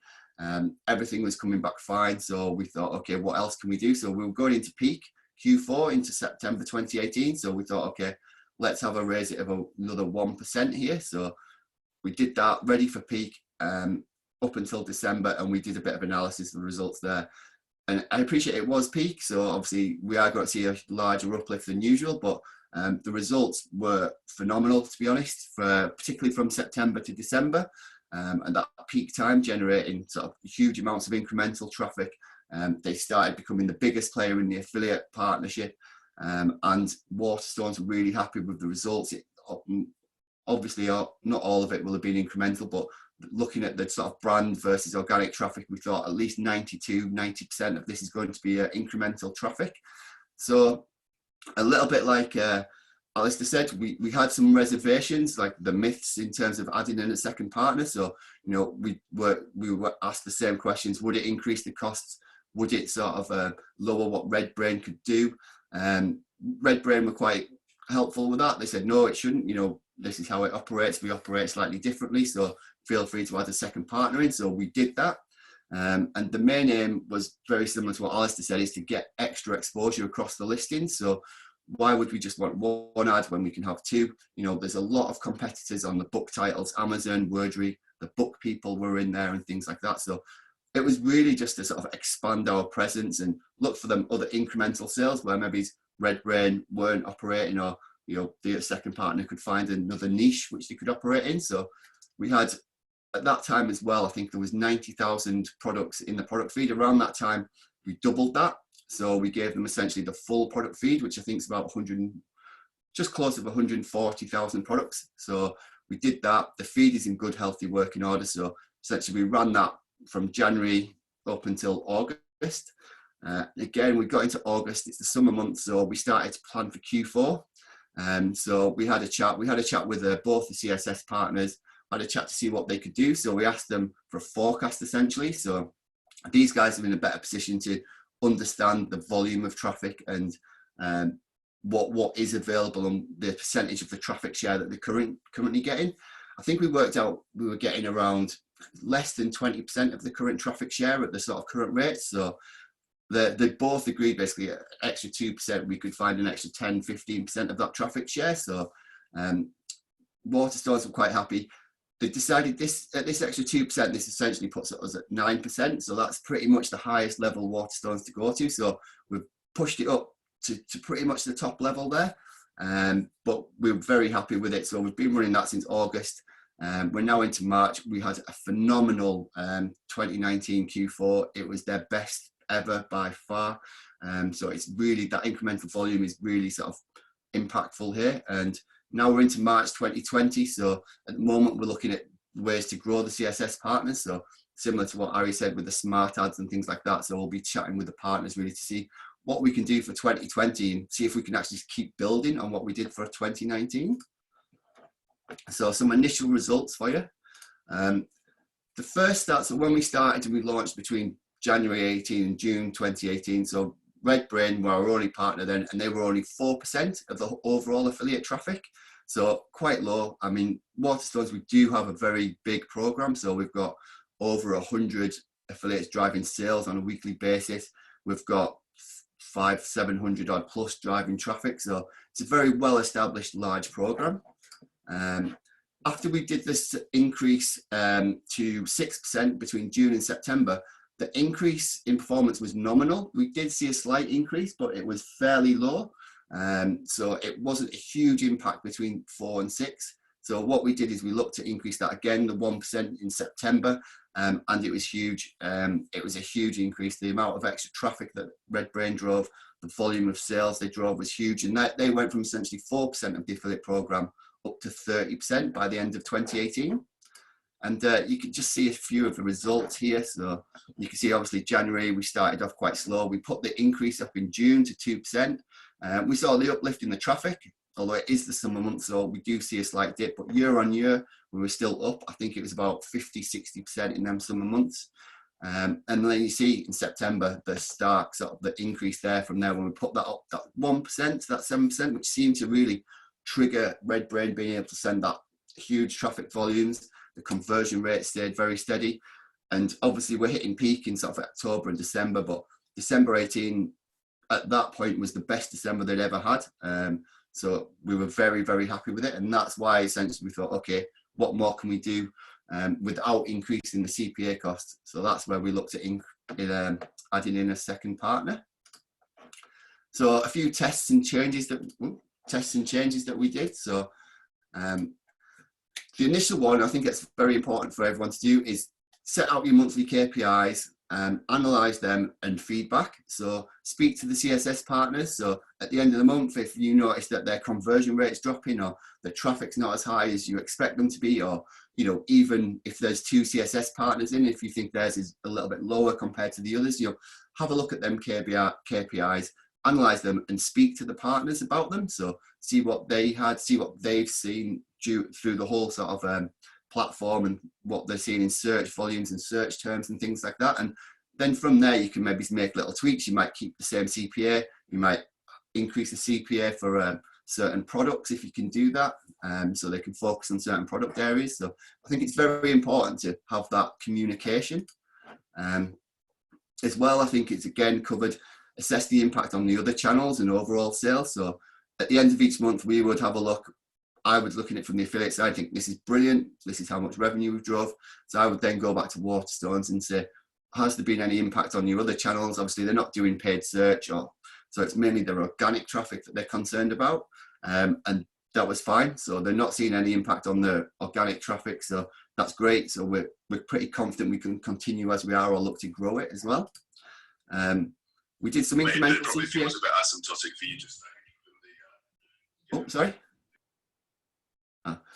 Everything was coming back fine. So we thought, okay, what else can we do? So we were going into peak Q4 into September 2018. So we thought, okay, let's have a raise it of another 1% here. So we did that, ready for peak up until December, and we did a bit of analysis of the results there. And I appreciate it was peak. So obviously we are going to see a larger uplift than usual, but the results were phenomenal, to be honest, particularly from September to December. And that peak time generating sort of huge amounts of incremental traffic. They started becoming the biggest player in the affiliate partnership, and Waterstones were really happy with the results. Obviously, not all of it will have been incremental, but looking at the sort of brand versus organic traffic, we thought at least 90% of this is going to be incremental traffic. So a little bit like Alastair said, we had some reservations, like the myths in terms of adding in a second partner. So, we were asked the same questions. Would it increase the costs? Would it sort of lower what RedBrain could do? RedBrain were quite helpful with that. They said, no, it shouldn't. This is how it operates. We operate slightly differently. So feel free to add a second partner in. So we did that. And the main aim was very similar to what Alastair said, is to get extra exposure across the listings. So why would we just want one ad when we can have two? There's a lot of competitors on the book titles, Amazon, Wordry, the book people were in there and things like that. So it was really just to sort of expand our presence and look for them other incremental sales where maybe RedBrain weren't operating, or the second partner could find another niche which they could operate in. So we had, at that time as well, I think there was 90,000 products in the product feed. Around that time, we doubled that. So we gave them essentially the full product feed, which I think is about just close to 140,000 products. So we did that. The feed is in good, healthy working order. So essentially we ran that from January up until August. Again, we got into August. It's the summer months, so we started to plan for Q4. So we had a chat. We had a chat with both the CSS partners. Had a chat to see what they could do. So we asked them for a forecast essentially. So these guys are in a better position to understand the volume of traffic and what is available and the percentage of the traffic share that they're currently getting. I think we worked out we were getting around less than 20% of the current traffic share at the sort of current rates. So they both agreed basically an extra 2%, we could find an extra 10-15% of that traffic share. So Waterstones were quite happy. They decided this extra 2%, this essentially puts us at 9%. So that's pretty much the highest level Waterstones to go to. So we've pushed it up to pretty much the top level there. But we're very happy with it. So we've been running that since August. We're now into March. We had a phenomenal 2019 Q4. It was their best ever by far. So it's really, that incremental volume is really sort of impactful here. And now we're into March 2020. So at the moment, we're looking at ways to grow the CSS partners. So similar to what Ari said with the smart ads and things like that. So we'll be chatting with the partners really to see what we can do for 2020 and see if we can actually keep building on what we did for 2019. So some initial results for you. the first start, so when we started, we launched between January 18 and June 2018. So RedBrain were our only partner then, and they were only 4% of the overall affiliate traffic. So quite low. I mean, Waterstones, we do have a very big program. So we've got over 100 affiliates driving sales on a weekly basis. We've got 700 odd plus driving traffic. So it's a very well established large program. After we did this increase to 6% between June and September, the increase in performance was nominal. We did see a slight increase, but it was fairly low. So it wasn't a huge impact between 4 and 6. So what we did is we looked to increase that again, the 1% in September, and it was huge. It was a huge increase. The amount of extra traffic that RedBrain drove, the volume of sales they drove was huge. And that they went from essentially 4% of the affiliate program up to 30% by the end of 2018. And you can just see a few of the results here. So you can see obviously January, we started off quite slow. We put the increase up in June to 2%. We saw the uplift in the traffic, although it is the summer month, so we do see a slight dip, but year on year, we were still up. I think it was about 50–60% in them summer months. And then you see in September, the stark sort of the increase there from there when we put that up, that 1% to that 7%, which seemed to really trigger RedBrain being able to send that huge traffic volumes. The conversion rate stayed very steady. And obviously we're hitting peak in sort of October and December, but December 18 at that point was the best December they'd ever had. So we were very, very happy with it. And that's why essentially we thought, okay, what more can we do without increasing the CPA cost? So that's where we looked at adding in a second partner. So a few tests and changes that we did. So the initial one, I think it's very important for everyone to do, is set out your monthly KPIs, analyze them and feedback. So speak to the CSS partners. So at the end of the month, if you notice that their conversion rate is dropping or the traffic's not as high as you expect them to be, or even if there's 2 CSS partners in, if you think theirs is a little bit lower compared to the others, have a look at them KPIs, analyze them and speak to the partners about them. So see what they had, see what they've seen through the whole sort of platform and what they're seeing in search volumes and search terms and things like that. And then from there, you can maybe make little tweaks. You might keep the same CPA. You might increase the CPA for certain products if you can do that, so they can focus on certain product areas. So I think it's very important to have that communication. As well, I think it's again covered, assess the impact on the other channels and overall sales. So at the end of each month, we would have a look. I would look at it from the affiliate side, think this is brilliant, this is how much revenue we've drove. So I would then go back to Waterstones and say, has there been any impact on your other channels? Obviously, they're not doing paid search, so it's mainly their organic traffic that they're concerned about. And that was fine. So they're not seeing any impact on the organic traffic. So that's great. So we're pretty confident we can continue as we are or look to grow it as well. We did some incremental CPA. Was a bit asymptotic for you just there. Oh, sorry.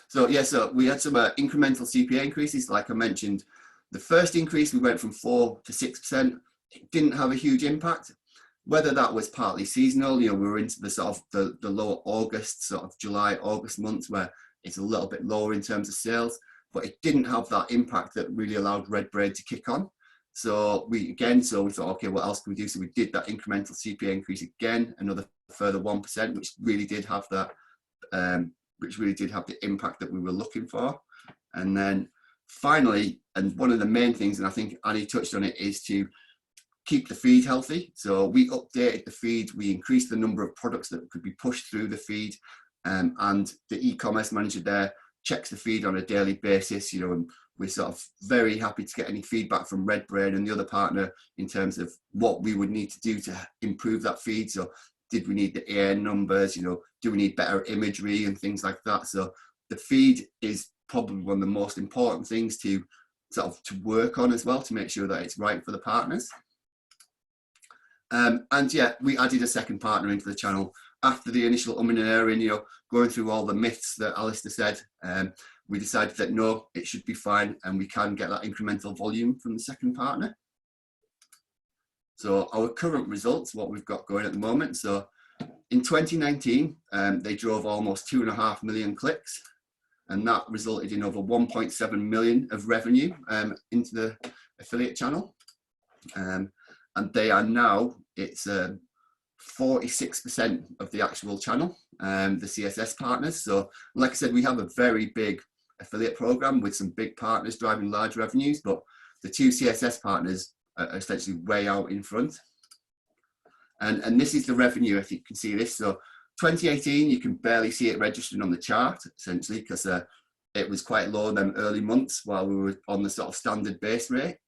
So yeah, so we had some incremental CPA increases. Like I mentioned, the first increase, we went from 4 to 6%. It didn't have a huge impact. Whether that was partly seasonal, we were into the sort of the lower August, sort of July, August months where it's a little bit lower in terms of sales, but it didn't have that impact that really allowed RedBrain to kick on. So we thought, okay, what else can we do? So we did that incremental CPA increase again, another further 1%, which really did have that, which really did have the impact that we were looking for. And then finally, and one of the main things, and I think Annie touched on it, is to keep the feed healthy. So we updated the feed, we increased the number of products that could be pushed through the feed, and the e-commerce manager there checks the feed on a daily basis, and we're sort of very happy to get any feedback from RedBrain and the other partner in terms of what we would need to do to improve that feed. So did we need the AN numbers, do we need better imagery and things like that? So the feed is probably one of the most important things to sort of to work on as well, to make sure that it's right for the partners. And yeah, we added a second partner into the channel after the initial and ahhing, going through all the myths that Alastair said. We decided that no, it should be fine and we can get that incremental volume from the second partner. So our current results, what we've got going at the moment. So in 2019, they drove almost 2.5 million clicks. and that resulted in over 1.7 million of revenue into the affiliate channel. And they are now, it's 46% of the actual channel, the CSS partners. So like I said, we have a very big affiliate program with some big partners driving large revenues, but the two CSS partners are essentially way out in front. And this is the revenue, if you can see this. So 2018, you can barely see it registered on the chart, essentially, because it was quite low in them early months while we were on the sort of standard base rate.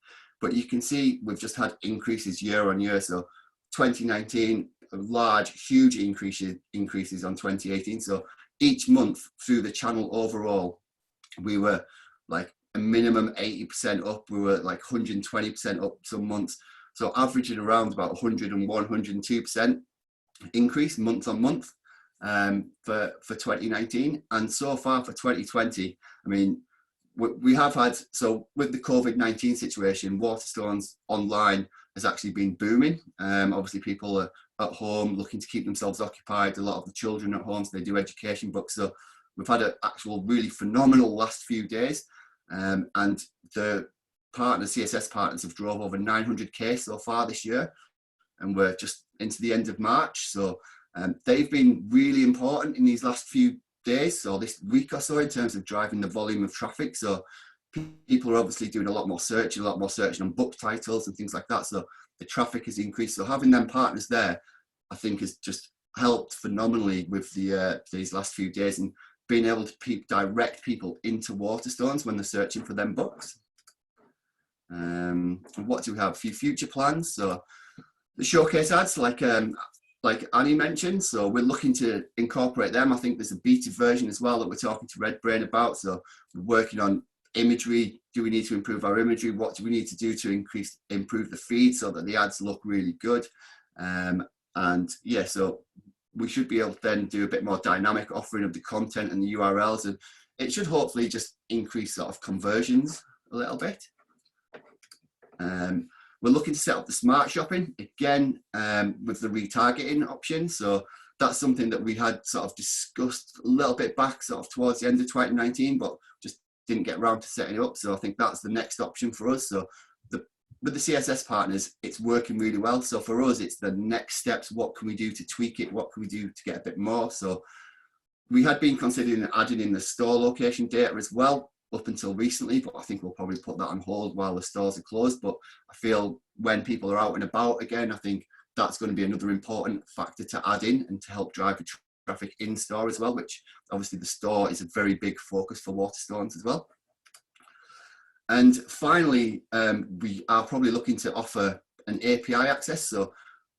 But you can see we've just had increases year on year. So 2019, large, huge increases on 2018. So each month through the channel overall, we were like a minimum 80% up. We were like 120% up some months. So averaging around about 101, 102% increase month on month for 2019. And so far for 2020, I mean, we have had, so with the COVID-19 situation, Waterstones online has actually been booming. Obviously people are at home looking to keep themselves occupied. A lot of the children at home, so they do education books. So we've had an actual really phenomenal last few days. And the partners, CSS partners, have drove over 900K so far this year. And we're just into the end of March. So they've been really important in these last few days, so this week or so, in terms of driving the volume of traffic. So people are obviously doing a lot more searching on book titles and things like that. So the traffic has increased. So having them partners there, I think, has just helped phenomenally with the these last few days, and being able to direct people into Waterstones when they're searching for them books. What do we have? A few future plans. So the showcase ads, like Annie mentioned, so we're looking to incorporate them. I think there's a beta version as well that we're talking to RedBrain about. So we're working on imagery. Do we need to improve our imagery? What do we need to do to improve the feed so that the ads look really good? And yeah, so we should be able to then do a bit more dynamic offering of the content and the URLs, and it should hopefully just increase sort of conversions a little bit. We're looking to set up the smart shopping again with the retargeting option. So that's something that we had sort of discussed a little bit back sort of towards the end of 2019, but just didn't get around to setting it up. So I think that's the next option for us. So with the CSS partners, it's working really well. So for us, it's the next steps. What can we do to tweak it? What can we do to get a bit more? So we had been considering adding in the store location data as well up until recently, but I think we'll probably put that on hold while the stores are closed. But I feel when people are out and about again, I think that's going to be another important factor to add in and to help drive the traffic in store as well, which obviously the store is a very big focus for Waterstones as well. And finally, we are probably looking to offer an API access. So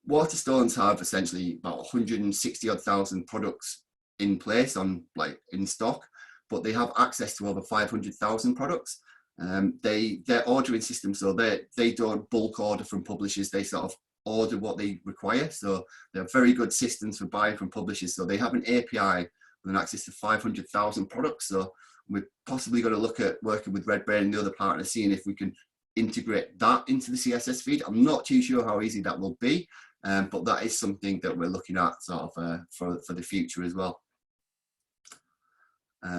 Waterstones have essentially about 160,000 products in place in stock, but they have access to over 500,000 products. Their ordering system, so they don't bulk order from publishers, they sort of order what they require. So they have very good systems for buying from publishers. So they have an API with an access to 500,000 products. So we're possibly going to look at working with RedBrain and the other partners, seeing if we can integrate that into the CSS feed. I'm not too sure how easy that will be, but that is something that we're looking at sort of for the future as well.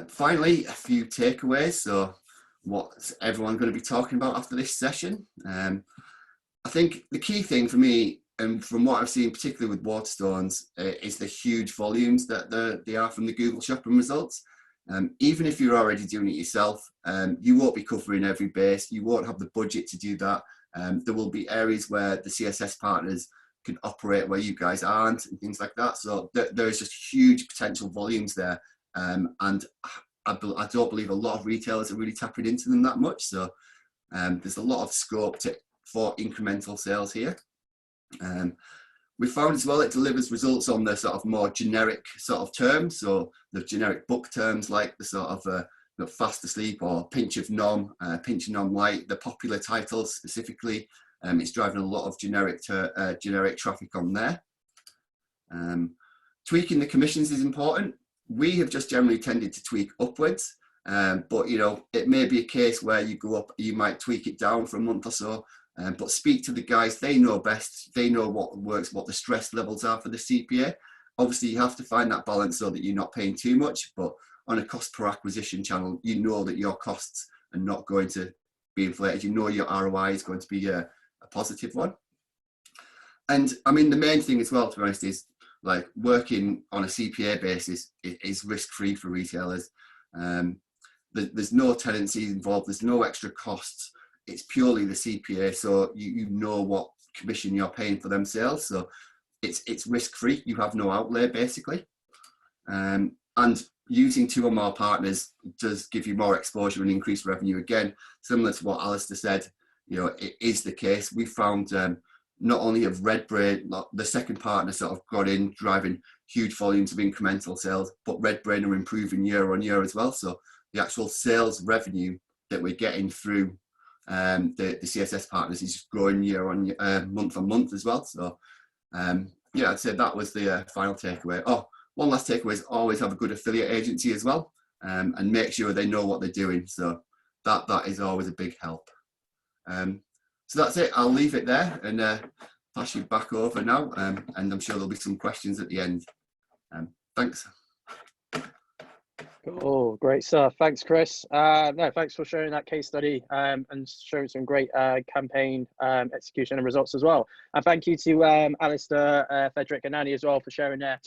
Finally, a few takeaways. So what's everyone going to be talking about after this session? I think the key thing for me, and from what I've seen, particularly with Waterstones, is the huge volumes that they are from the Google shopping results. Even if you're already doing it yourself, you won't be covering every base. You won't have the budget to do that. There will be areas where the CSS partners can operate where you guys aren't and things like that. So there is just huge potential volumes there. And I don't believe a lot of retailers are really tapping into them that much. So there's a lot of scope for incremental sales here. We found as well it delivers results on the sort of more generic sort of terms. So the generic book terms like the sort of Fast Asleep or Pinch of Nom Light, the popular titles specifically. It's driving a lot of generic traffic on there. Tweaking the commissions is important. We have just generally tended to tweak upwards, but it may be a case where you go up, you might tweak it down for a month or so. But speak to the guys, they know best, they know what works, what the stress levels are for the CPA. Obviously, you have to find that balance so that you're not paying too much, but on a cost per acquisition channel, you know that your costs are not going to be inflated. You know your ROI is going to be a positive one. And I mean, the main thing as well, to be honest, is like working on a CPA basis is risk-free for retailers. There's no tenancies involved. There's no extra costs. It's purely the CPA. So you know what commission you're paying for them sales. So it's risk-free. You have no outlay basically. And using 2 or more partners does give you more exposure and increased revenue. Again, similar to what Alastair said, you know, it is the case. We found not only have RedBrain, the second partner sort of got in, driving huge volumes of incremental sales, but RedBrain are improving year on year as well. So the actual sales revenue that we're getting through the CSS partners is growing year on year, month on month as well. So yeah, I'd say that was the final takeaway. Oh, one last takeaway is always have a good affiliate agency as well, and make sure they know what they're doing. So that is always a big help. So that's it. I'll leave it there and pass you back over now. And I'm sure there'll be some questions at the end. Thanks. Oh, great stuff. Thanks, Chris. No, thanks for sharing that case study and showing some great campaign execution and results as well. And thank you to Alastair, Fredric and Annie as well for sharing their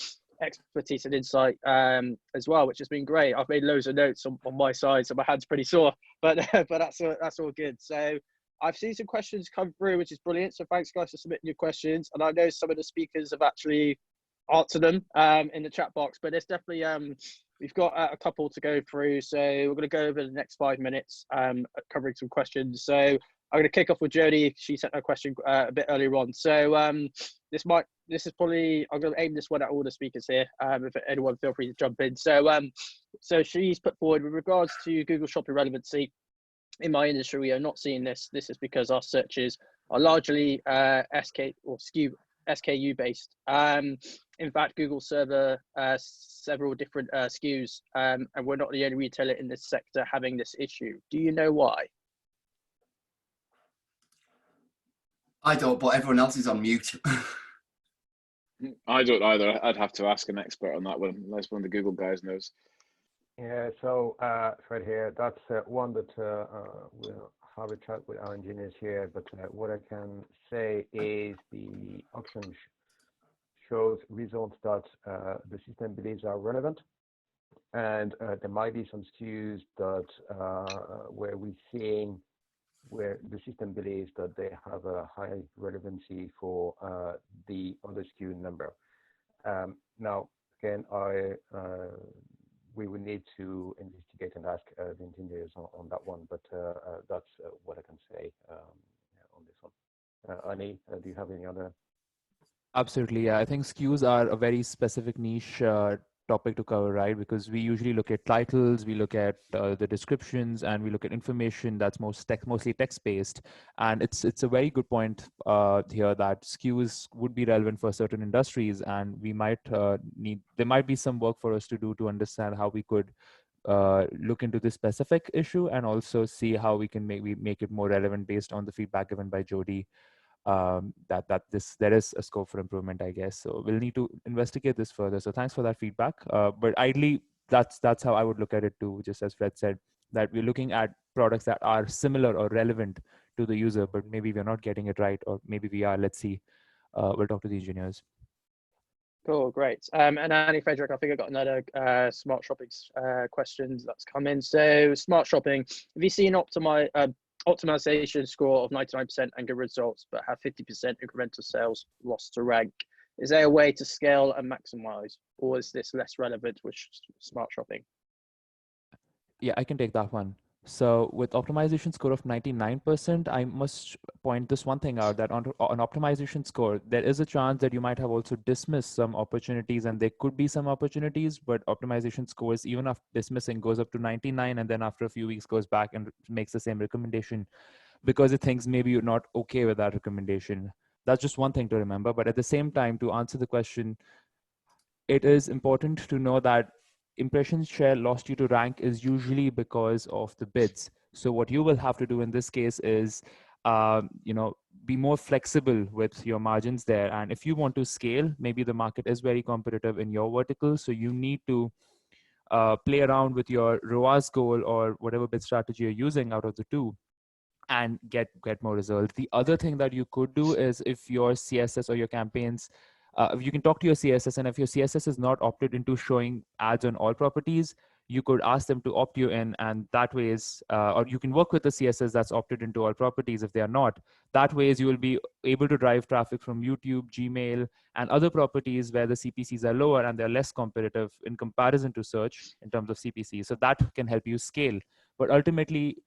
expertise and insight as well, which has been great. I've made loads of notes on my side, so my hand's pretty sore, but that's all good. So I've seen some questions come through, which is brilliant. So thanks guys for submitting your questions. And I know some of the speakers have actually answered them in the chat box, but there's definitely we've got a couple to go through. So we're going to go over the next 5 minutes covering some questions. So I'm going to kick off with Jodie. She sent her question a bit earlier on. So this is probably, I'm going to aim this one at all the speakers here. If anyone, feel free to jump in. So so she's put forward with regards to Google Shopping relevancy. In my industry, we are not seeing this. This is because our searches are largely SKU based. In fact, Google serve several different SKUs, and we're not the only retailer in this sector having this issue. Do you know why? I don't, but everyone else is on mute. I don't either. I'd have to ask an expert on that one, unless one of the Google guys knows. Yeah, so Fred here, that's one that we'll have a chat with our engineers here, but what I can say is the auction shows results that the system believes are relevant, and there might be some SKUs that where we're seeing where the system believes that they have a high relevancy for the other SKU number. Now, again, we will need to investigate and ask the engineers on that one, but that's what I can say on this one. Annie, do you have any other? Absolutely, yeah. I think SKUs are a very specific niche topic to cover, right? Because we usually look at titles, we look at the descriptions, and we look at information that's mostly text-based. And it's a very good point here that SKUs would be relevant for certain industries, and we might there might be some work for us to do to understand how we could look into this specific issue, and also see how we can maybe make it more relevant based on the feedback given by Jodie. There is a scope for improvement, I guess. So we'll need to investigate this further. So thanks for that feedback. But ideally, that's how I would look at it too. Just as Fred said, that we're looking at products that are similar or relevant to the user, but maybe we're not getting it right, or maybe we are. Let's see. We'll talk to the engineers. Cool, great. And Annie, Fredric, I think I got another smart shopping questions that's come in. So smart shopping, have you seen optimization score of 99% and good results, but have 50% incremental sales lost to rank? Is there a way to scale and maximize, or is this less relevant with smart shopping? Yeah, I can take that one. So with optimization score of 99%, I must point this one thing out, that on optimization score, there is a chance that you might have also dismissed some opportunities, and there could be some opportunities, but optimization scores, even after dismissing, goes up to 99, and then after a few weeks goes back and makes the same recommendation because it thinks maybe you're not okay with that recommendation. That's just one thing to remember. But at the same time, to answer the question, it is important to know that impression share lost you to rank is usually because of the bids. So what you will have to do in this case is, be more flexible with your margins there. And if you want to scale, maybe the market is very competitive in your vertical, so you need to play around with your ROAS goal or whatever bid strategy you're using out of the two, and get more results. The other thing that you could do is, if your CSS or your campaigns, you can talk to your CSS, and if your CSS is not opted into showing ads on all properties, you could ask them to opt you in, and that way is, or you can work with the CSS that's opted into all properties if they are not. That way is you will be able to drive traffic from YouTube, Gmail, and other properties where the CPCs are lower and they're less competitive in comparison to search in terms of CPC. So that can help you scale. But ultimately,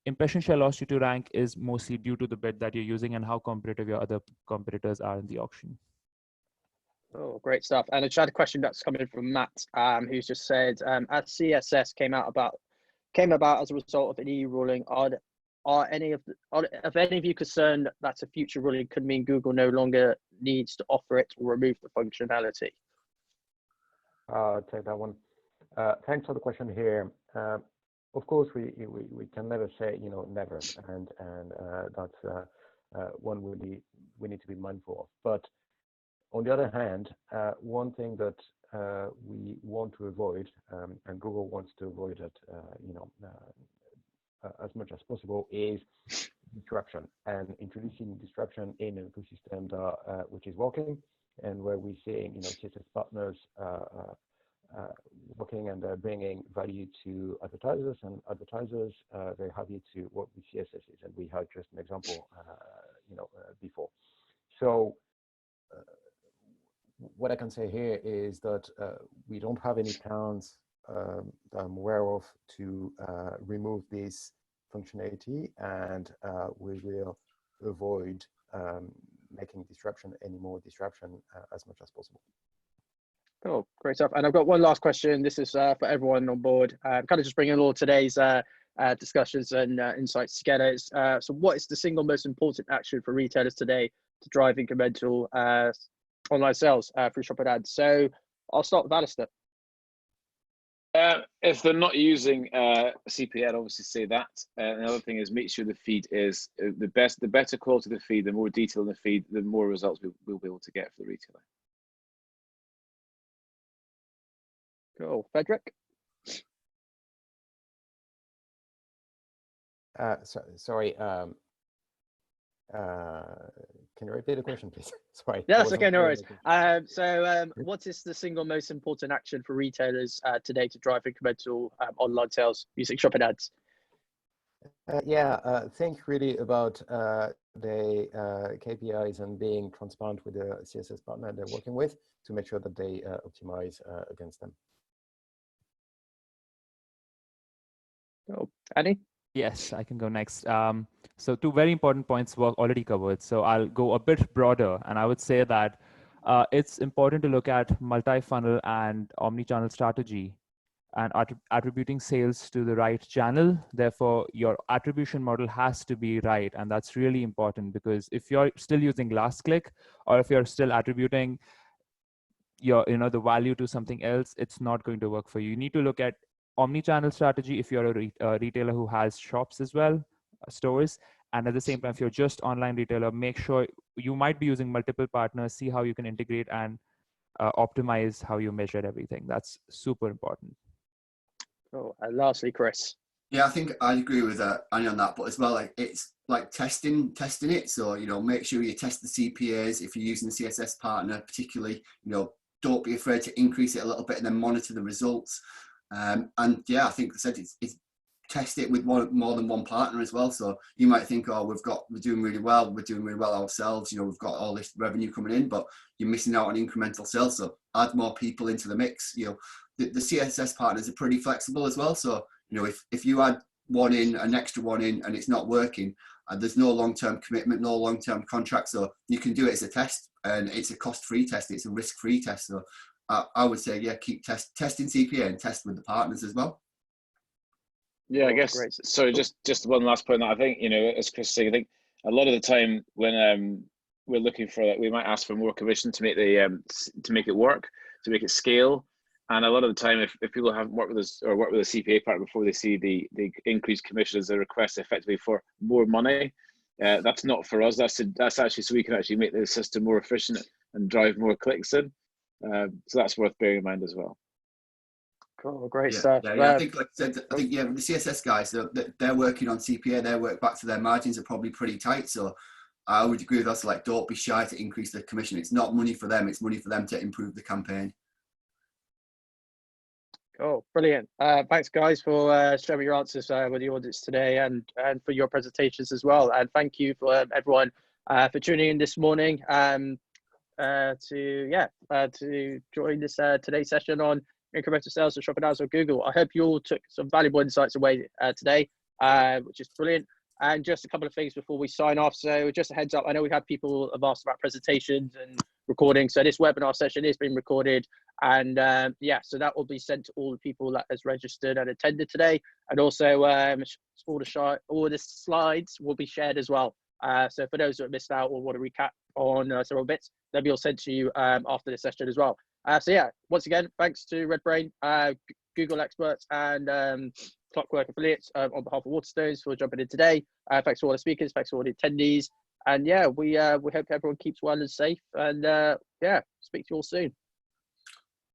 impression share loss due to rank is mostly due to the bid that you're using and how competitive your other competitors are in the auction. Oh, great stuff. And I just had a question that's coming from Matt, who's just said, as CSS came about as a result of an EU ruling, are any of you concerned that a future ruling could mean Google no longer needs to offer it or remove the functionality? I'll take that one. Thanks for the question here. Of course, we can never say, never, and that's one we need to be mindful of. But on the other hand, one thing that we want to avoid, and Google wants to avoid it, as much as possible, is disruption, and introducing disruption in an ecosystem that, which is working, and where we're seeing CSS partners working and bringing value to advertisers, and advertisers very happy to work with CSSs, and we had just an example before. So what I can say here is that we don't have any plans that I'm aware of to remove this functionality, and we will avoid making any more disruption as much as possible. Cool, great stuff. And I've got one last question. This is for everyone on board. Kind of just bringing all today's discussions and insights together. So what is the single most important action for retailers today to drive incremental online sales through shopping ads? So I'll start with Alastair. If they're not using CPA, I'd obviously say that. Another thing is make sure the feed is the better quality of the feed, the more detail in the feed, the more results we'll be able to get for the retailer. Cool. Fredric? Sorry. Can you repeat the question, please? Sorry. Yeah, that's okay, no worries. What is the single most important action for retailers today to drive incremental online sales using shopping ads? Think really about the KPIs and being transparent with the CSS partner they're working with to make sure that they optimize against them. Oh, Annie? Yes, I can go next. So two very important points were already covered. So I'll go a bit broader, and I would say that it's important to look at multi-funnel and omni-channel strategy and attributing sales to the right channel. Therefore, your attribution model has to be right, and that's really important, because if you're still using last click, or if you're still attributing your the value to something else, it's not going to work for you. You need to look at omni-channel strategy if you're a retailer who has shops as well, stores, and at the same time, if you're just online retailer, make sure you might be using multiple partners, see how you can integrate and optimize how you measure everything. That's super important. Oh, and lastly, Chris. Yeah, I think I agree with Annie on that, but as well, it's like testing it. So, make sure you test the CPAs if you're using the CSS partner, particularly, don't be afraid to increase it a little bit and then monitor the results. And yeah, I think I said it's test it with more than one partner as well. So you might think, oh, we're doing really well ourselves, we've got all this revenue coming in, but you're missing out on incremental sales. So add more people into the mix. The CSS partners are pretty flexible as well. So if you add an extra one in and it's not working, there's no long-term commitment, no long-term contract, so you can do it as a test, and it's a cost-free test, it's a risk-free test. So I would say, yeah, keep testing CPA and test with the partners as well. Yeah, I guess. Great. So just one last point. I think, as Chris said, I think a lot of the time when we're looking for that, we might ask for more commission to make to make it work, to make it scale. And a lot of the time, if people haven't worked with us or worked with a CPA partner before, they see the increased commission as a request effectively for more money. That's not for us. That's actually so we can actually make the system more efficient and drive more clicks in. So that's worth bearing in mind as well. Cool, great Yeah, stuff. yeah, I think, like I said, I think the CSS guys, they're working on CPA. Their work back to their margins are probably pretty tight. So I would agree with us. Like, don't be shy to increase the commission. It's not money for them. It's money for them to improve the campaign. Cool, brilliant. Thanks, guys, for sharing your answers with the audience today, and for your presentations as well. And thank you for everyone for tuning in this morning to join this today's session on incremental sales and shopping ads on Google. I hope you all took some valuable insights away today, which is brilliant. And just a couple of things before we sign off. So just a heads up, I know we've had people have asked about presentations and recording. So this webinar session is being recorded, and so that will be sent to all the people that has registered and attended today. And also all the slides will be shared as well. So for those that have missed out or want to recap on several bits, they'll be all sent to you after the session as well. Once again, thanks to RedBrain, Google experts, and Clockwork affiliates on behalf of Waterstones for jumping in today. Thanks to all the speakers, thanks to all the attendees, and we hope everyone keeps well and safe. And speak to you all soon.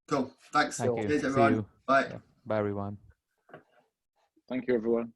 Cool. Thanks. Thank you. Cheers, See everyone. you. Bye. Yeah. Bye, everyone. Thank you, everyone.